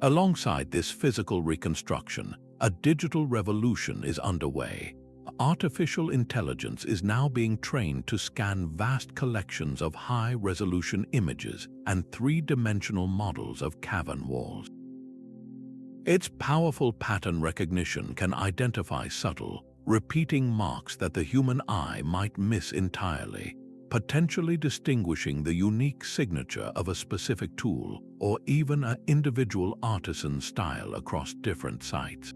Alongside this physical reconstruction, a digital revolution is underway. Artificial intelligence is now being trained to scan vast collections of high-resolution images and 3-dimensional models of cavern walls. Its powerful pattern recognition can identify subtle, repeating marks that the human eye might miss entirely, potentially distinguishing the unique signature of a specific tool or even an individual artisan's style across different sites.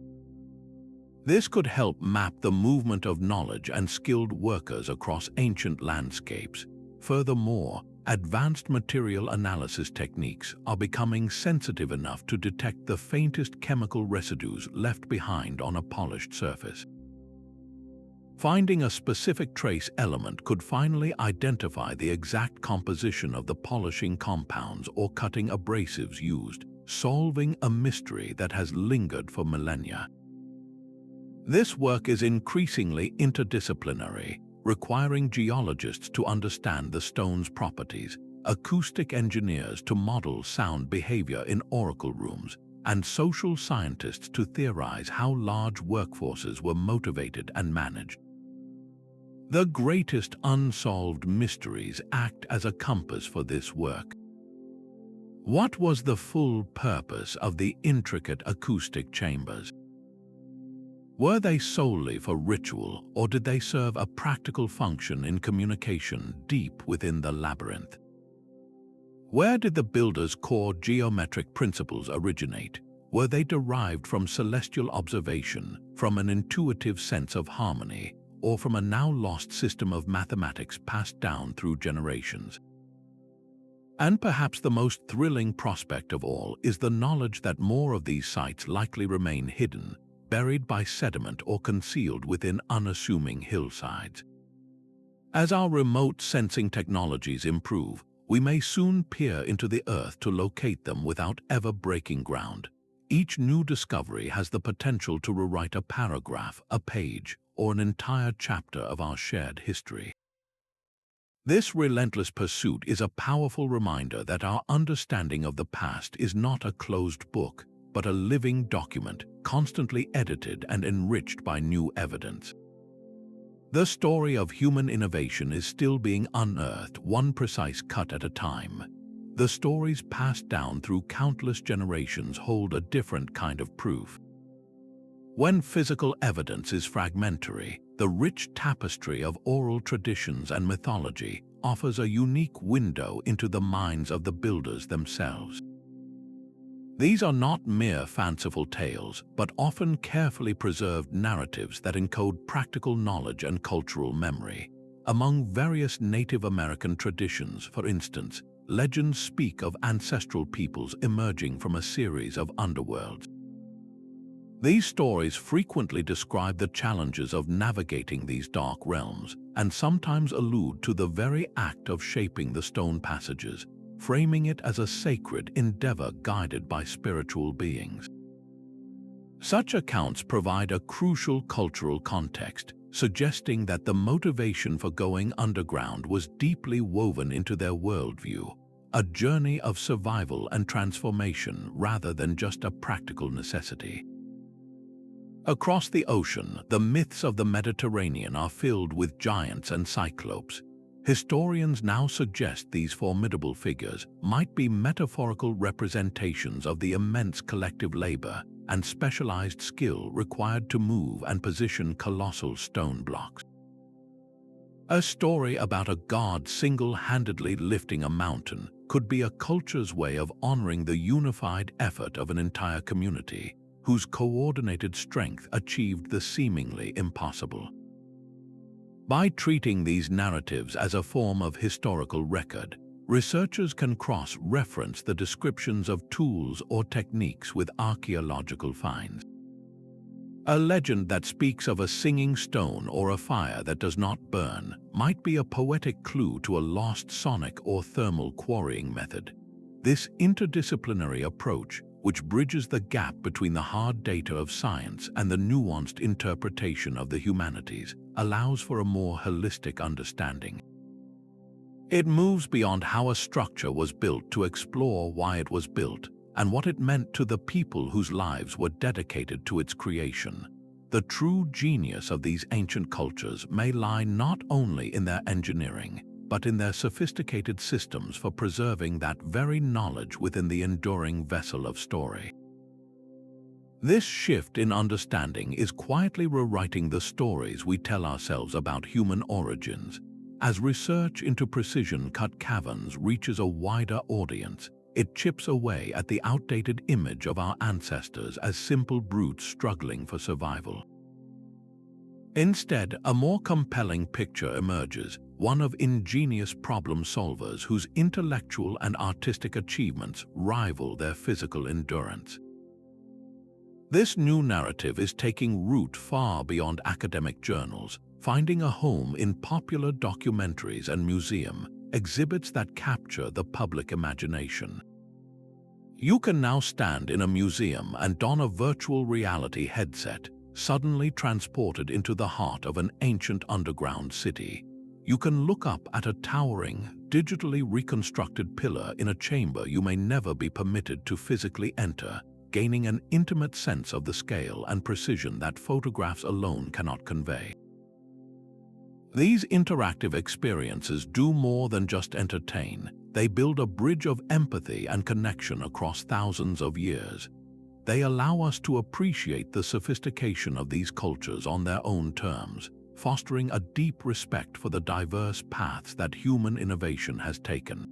This could help map the movement of knowledge and skilled workers across ancient landscapes. Furthermore, advanced material analysis techniques are becoming sensitive enough to detect the faintest chemical residues left behind on a polished surface. Finding a specific trace element could finally identify the exact composition of the polishing compounds or cutting abrasives used, solving a mystery that has lingered for millennia. This work is increasingly interdisciplinary, requiring geologists to understand the stone's properties, acoustic engineers to model sound behavior in oracle rooms, and social scientists to theorize how large workforces were motivated and managed. The greatest unsolved mysteries act as a compass for this work. What was the full purpose of the intricate acoustic chambers? Were they solely for ritual, or did they serve a practical function in communication deep within the labyrinth? Where did the builders' core geometric principles originate? Were they derived from celestial observation, from an intuitive sense of harmony, or from a now-lost system of mathematics passed down through generations? And perhaps the most thrilling prospect of all is the knowledge that more of these sites likely remain hidden, buried by sediment or concealed within unassuming hillsides. As our remote sensing technologies improve, we may soon peer into the earth to locate them without ever breaking ground. Each new discovery has the potential to rewrite a paragraph, a page, or an entire chapter of our shared history. This relentless pursuit is a powerful reminder that our understanding of the past is not a closed book, but a living document, constantly edited and enriched by new evidence. The story of human innovation is still being unearthed, one precise cut at a time. The stories passed down through countless generations hold a different kind of proof. When physical evidence is fragmentary, the rich tapestry of oral traditions and mythology offers a unique window into the minds of the builders themselves. These are not mere fanciful tales, but often carefully preserved narratives that encode practical knowledge and cultural memory. Among various Native American traditions, for instance, legends speak of ancestral peoples emerging from a series of underworlds. These stories frequently describe the challenges of navigating these dark realms, and sometimes allude to the very act of shaping the stone passages, framing it as a sacred endeavor guided by spiritual beings. Such accounts provide a crucial cultural context, suggesting that the motivation for going underground was deeply woven into their worldview, a journey of survival and transformation rather than just a practical necessity. Across the ocean, the myths of the Mediterranean are filled with giants and cyclopes. Historians now suggest these formidable figures might be metaphorical representations of the immense collective labor and specialized skill required to move and position colossal stone blocks. A story about a god single-handedly lifting a mountain could be a culture's way of honoring the unified effort of an entire community, whose coordinated strength achieved the seemingly impossible. By treating these narratives as a form of historical record, researchers can cross-reference the descriptions of tools or techniques with archaeological finds. A legend that speaks of a singing stone or a fire that does not burn might be a poetic clue to a lost sonic or thermal quarrying method. This interdisciplinary approach, which bridges the gap between the hard data of science and the nuanced interpretation of the humanities, allows for a more holistic understanding. It moves beyond how a structure was built to explore why it was built and what it meant to the people whose lives were dedicated to its creation. The true genius of these ancient cultures may lie not only in their engineering, but in their sophisticated systems for preserving that very knowledge within the enduring vessel of story. This shift in understanding is quietly rewriting the stories we tell ourselves about human origins. As research into precision-cut caverns reaches a wider audience, it chips away at the outdated image of our ancestors as simple brutes struggling for survival. Instead, a more compelling picture emerges, one of ingenious problem solvers whose intellectual and artistic achievements rival their physical endurance. This new narrative is taking root far beyond academic journals, finding a home in popular documentaries and museum exhibits that capture the public imagination. You can now stand in a museum and don a virtual reality headset, suddenly transported into the heart of an ancient underground city. You can look up at a towering, digitally reconstructed pillar in a chamber you may never be permitted to physically enter, gaining an intimate sense of the scale and precision that photographs alone cannot convey. These interactive experiences do more than just entertain. They build a bridge of empathy and connection across thousands of years. They allow us to appreciate the sophistication of these cultures on their own terms, fostering a deep respect for the diverse paths that human innovation has taken.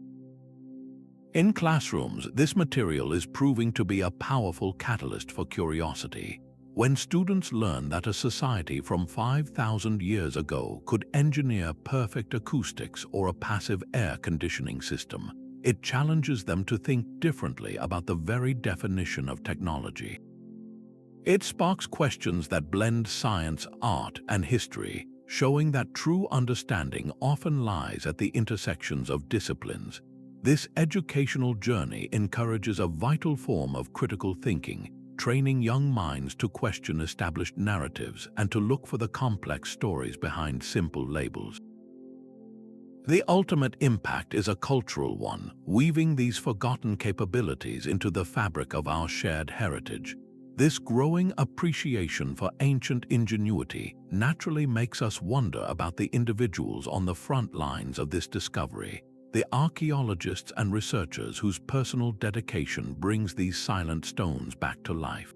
In classrooms, this material is proving to be a powerful catalyst for curiosity. When students learn that a society from 5,000 years ago could engineer perfect acoustics or a passive air conditioning system, it challenges them to think differently about the very definition of technology. It sparks questions that blend science, art, and history, showing that true understanding often lies at the intersections of disciplines. This educational journey encourages a vital form of critical thinking, training young minds to question established narratives and to look for the complex stories behind simple labels. The ultimate impact is a cultural one, weaving these forgotten capabilities into the fabric of our shared heritage. This growing appreciation for ancient ingenuity naturally makes us wonder about the individuals on the front lines of this discovery, the archaeologists and researchers whose personal dedication brings these silent stones back to life.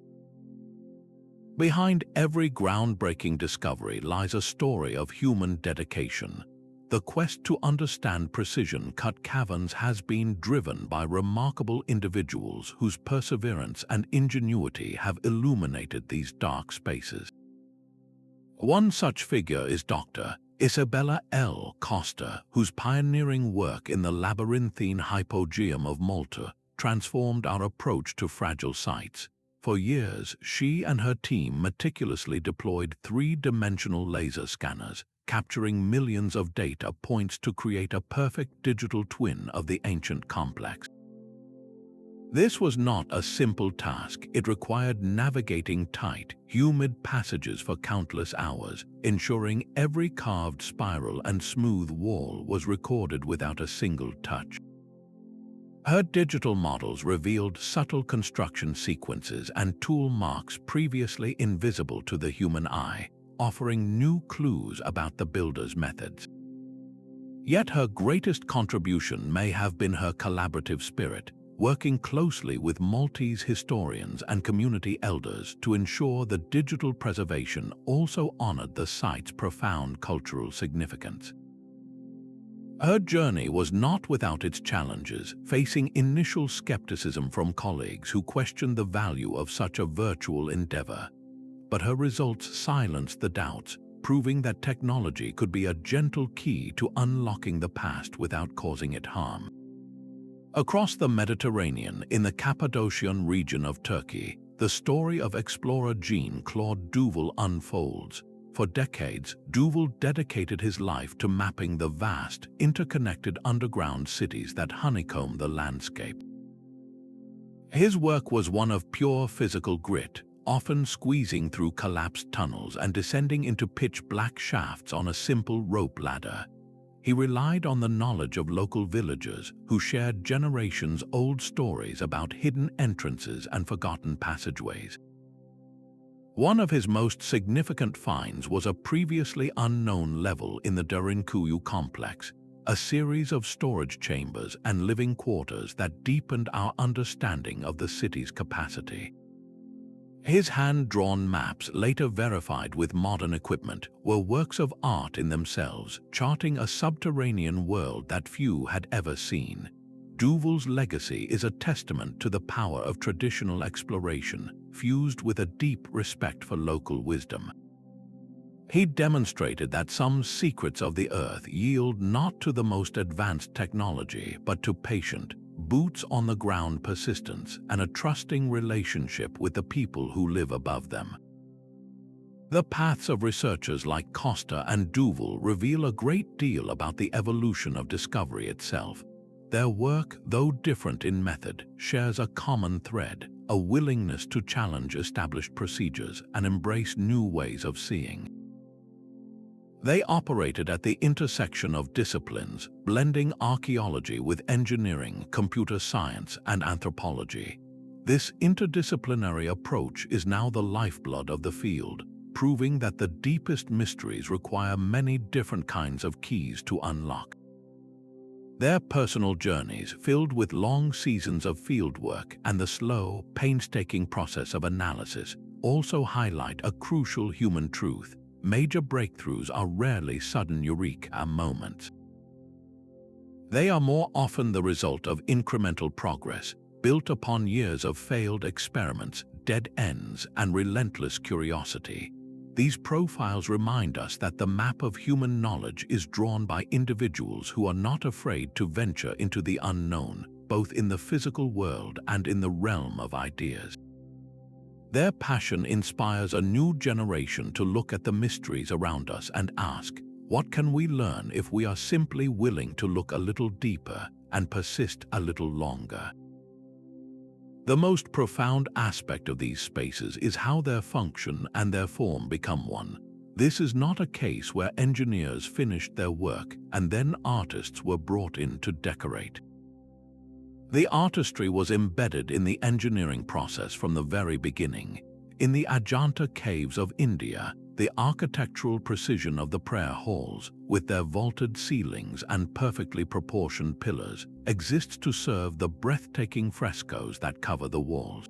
Behind every groundbreaking discovery lies a story of human dedication. The quest to understand precision-cut caverns has been driven by remarkable individuals whose perseverance and ingenuity have illuminated these dark spaces. One such figure is Dr. Isabella L. Costa, whose pioneering work in the labyrinthine Hypogeum of Malta transformed our approach to fragile sites. For years, she and her team meticulously deployed three-dimensional laser scanners, capturing millions of data points to create a perfect digital twin of the ancient complex. This was not a simple task. It required navigating tight, humid passages for countless hours, ensuring every carved spiral and smooth wall was recorded without a single touch. Her digital models revealed subtle construction sequences and tool marks previously invisible to the human eye, offering new clues about the builder's methods. Yet her greatest contribution may have been her collaborative spirit, working closely with Maltese historians and community elders to ensure the digital preservation also honored the site's profound cultural significance. Her journey was not without its challenges, facing initial skepticism from colleagues who questioned the value of such a virtual endeavor. But her results silenced the doubts, proving that technology could be a gentle key to unlocking the past without causing it harm. Across the Mediterranean, in the Cappadocian region of Turkey, the story of explorer Jean-Claude Duval unfolds. For decades, Duval dedicated his life to mapping the vast, interconnected underground cities that honeycomb the landscape. His work was one of pure physical grit, often squeezing through collapsed tunnels and descending into pitch-black shafts on a simple rope ladder. He relied on the knowledge of local villagers who shared generations-old stories about hidden entrances and forgotten passageways. One of his most significant finds was a previously unknown level in the Derinkuyu complex, a series of storage chambers and living quarters that deepened our understanding of the city's capacity. His hand-drawn maps, later verified with modern equipment, were works of art in themselves, charting a subterranean world that few had ever seen. Duval's legacy is a testament to the power of traditional exploration, fused with a deep respect for local wisdom. He demonstrated that some secrets of the earth yield not to the most advanced technology, but to patient, boots-on-the-ground persistence and a trusting relationship with the people who live above them. The paths of researchers like Costa and Duval reveal a great deal about the evolution of discovery itself. Their work, though different in method, shares a common thread, a willingness to challenge established procedures and embrace new ways of seeing. They operated at the intersection of disciplines, blending archaeology with engineering, computer science, and anthropology. This interdisciplinary approach is now the lifeblood of the field, proving that the deepest mysteries require many different kinds of keys to unlock. Their personal journeys, filled with long seasons of fieldwork and the slow, painstaking process of analysis, also highlight a crucial human truth. Major breakthroughs are rarely sudden eureka moments. They are more often the result of incremental progress, built upon years of failed experiments, dead ends, and relentless curiosity. These profiles remind us that the map of human knowledge is drawn by individuals who are not afraid to venture into the unknown, both in the physical world and in the realm of ideas. Their passion inspires a new generation to look at the mysteries around us and ask, what can we learn if we are simply willing to look a little deeper and persist a little longer? The most profound aspect of these spaces is how their function and their form become one. This is not a case where engineers finished their work and then artists were brought in to decorate. The artistry was embedded in the engineering process from the very beginning. In the Ajanta caves of India, the architectural precision of the prayer halls, with their vaulted ceilings and perfectly proportioned pillars, exists to serve the breathtaking frescoes that cover the walls.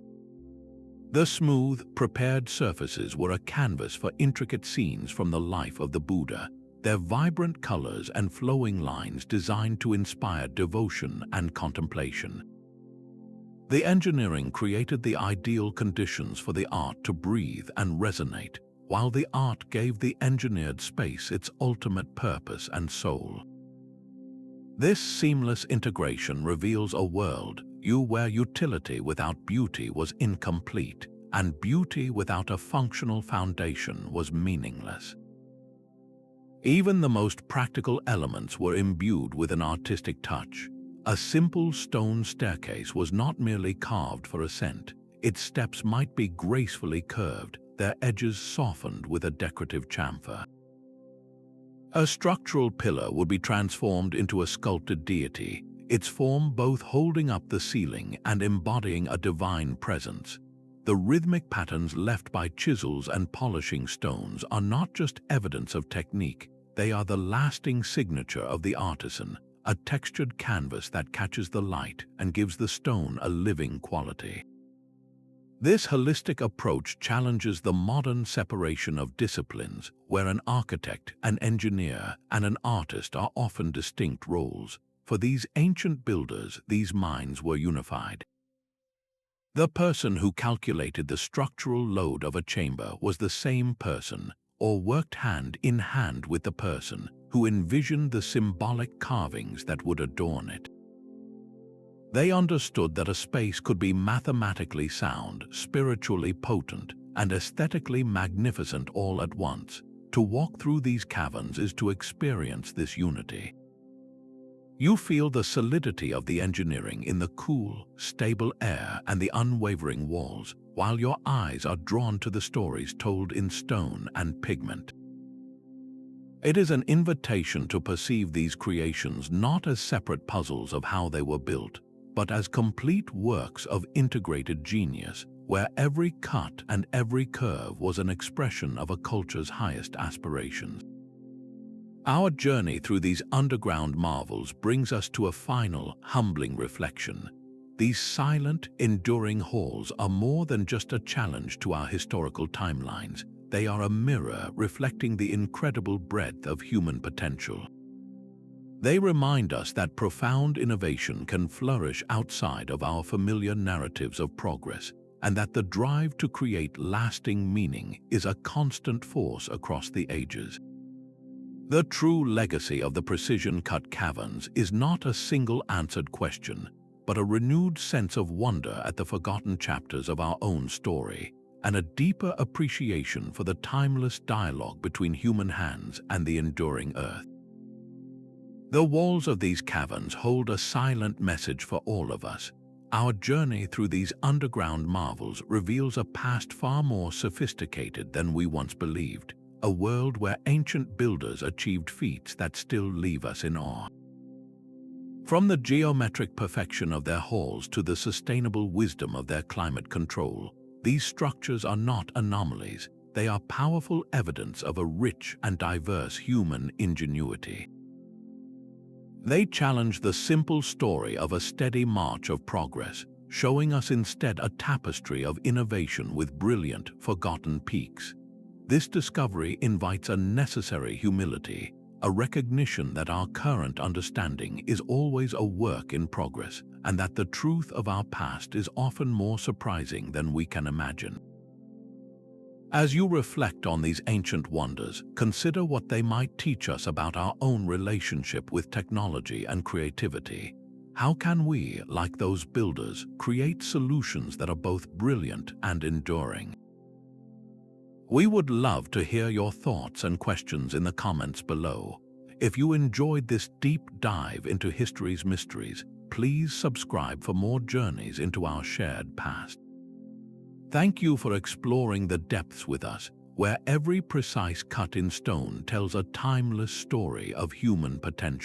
The smooth, prepared surfaces were a canvas for intricate scenes from the life of the Buddha, their vibrant colors and flowing lines designed to inspire devotion and contemplation. The engineering created the ideal conditions for the art to breathe and resonate, while the art gave the engineered space its ultimate purpose and soul. This seamless integration reveals a world where utility without beauty was incomplete, and beauty without a functional foundation was meaningless. Even the most practical elements were imbued with an artistic touch. A simple stone staircase was not merely carved for ascent. Its steps might be gracefully curved, their edges softened with a decorative chamfer. A structural pillar would be transformed into a sculpted deity, its form both holding up the ceiling and embodying a divine presence. The rhythmic patterns left by chisels and polishing stones are not just evidence of technique, they are the lasting signature of the artisan, a textured canvas that catches the light and gives the stone a living quality. This holistic approach challenges the modern separation of disciplines, where an architect, an engineer, and an artist are often distinct roles. For these ancient builders, these minds were unified. The person who calculated the structural load of a chamber was the same person, or worked hand in hand with the person who envisioned the symbolic carvings that would adorn it. They understood that a space could be mathematically sound, spiritually potent, and aesthetically magnificent all at once. To walk through these caverns is to experience this unity. You feel the solidity of the engineering in the cool, stable air and the unwavering walls, while your eyes are drawn to the stories told in stone and pigment. It is an invitation to perceive these creations not as separate puzzles of how they were built, but as complete works of integrated genius, where every cut and every curve was an expression of a culture's highest aspirations. Our journey through these underground marvels brings us to a final, humbling reflection. These silent, enduring halls are more than just a challenge to our historical timelines. They are a mirror reflecting the incredible breadth of human potential. They remind us that profound innovation can flourish outside of our familiar narratives of progress, and that the drive to create lasting meaning is a constant force across the ages. The true legacy of the precision-cut caverns is not a single-answered question, but a renewed sense of wonder at the forgotten chapters of our own story, and a deeper appreciation for the timeless dialogue between human hands and the enduring earth. The walls of these caverns hold a silent message for all of us. Our journey through these underground marvels reveals a past far more sophisticated than we once believed, a world where ancient builders achieved feats that still leave us in awe. From the geometric perfection of their halls to the sustainable wisdom of their climate control, these structures are not anomalies, they are powerful evidence of a rich and diverse human ingenuity. They challenge the simple story of a steady march of progress, showing us instead a tapestry of innovation with brilliant, forgotten peaks. This discovery invites a necessary humility, a recognition that our current understanding is always a work in progress, and that the truth of our past is often more surprising than we can imagine. As you reflect on these ancient wonders, consider what they might teach us about our own relationship with technology and creativity. How can we, like those builders, create solutions that are both brilliant and enduring? We would love to hear your thoughts and questions in the comments below. If you enjoyed this deep dive into history's mysteries, please subscribe for more journeys into our shared past. Thank you for exploring the depths with us, where every precise cut in stone tells a timeless story of human potential.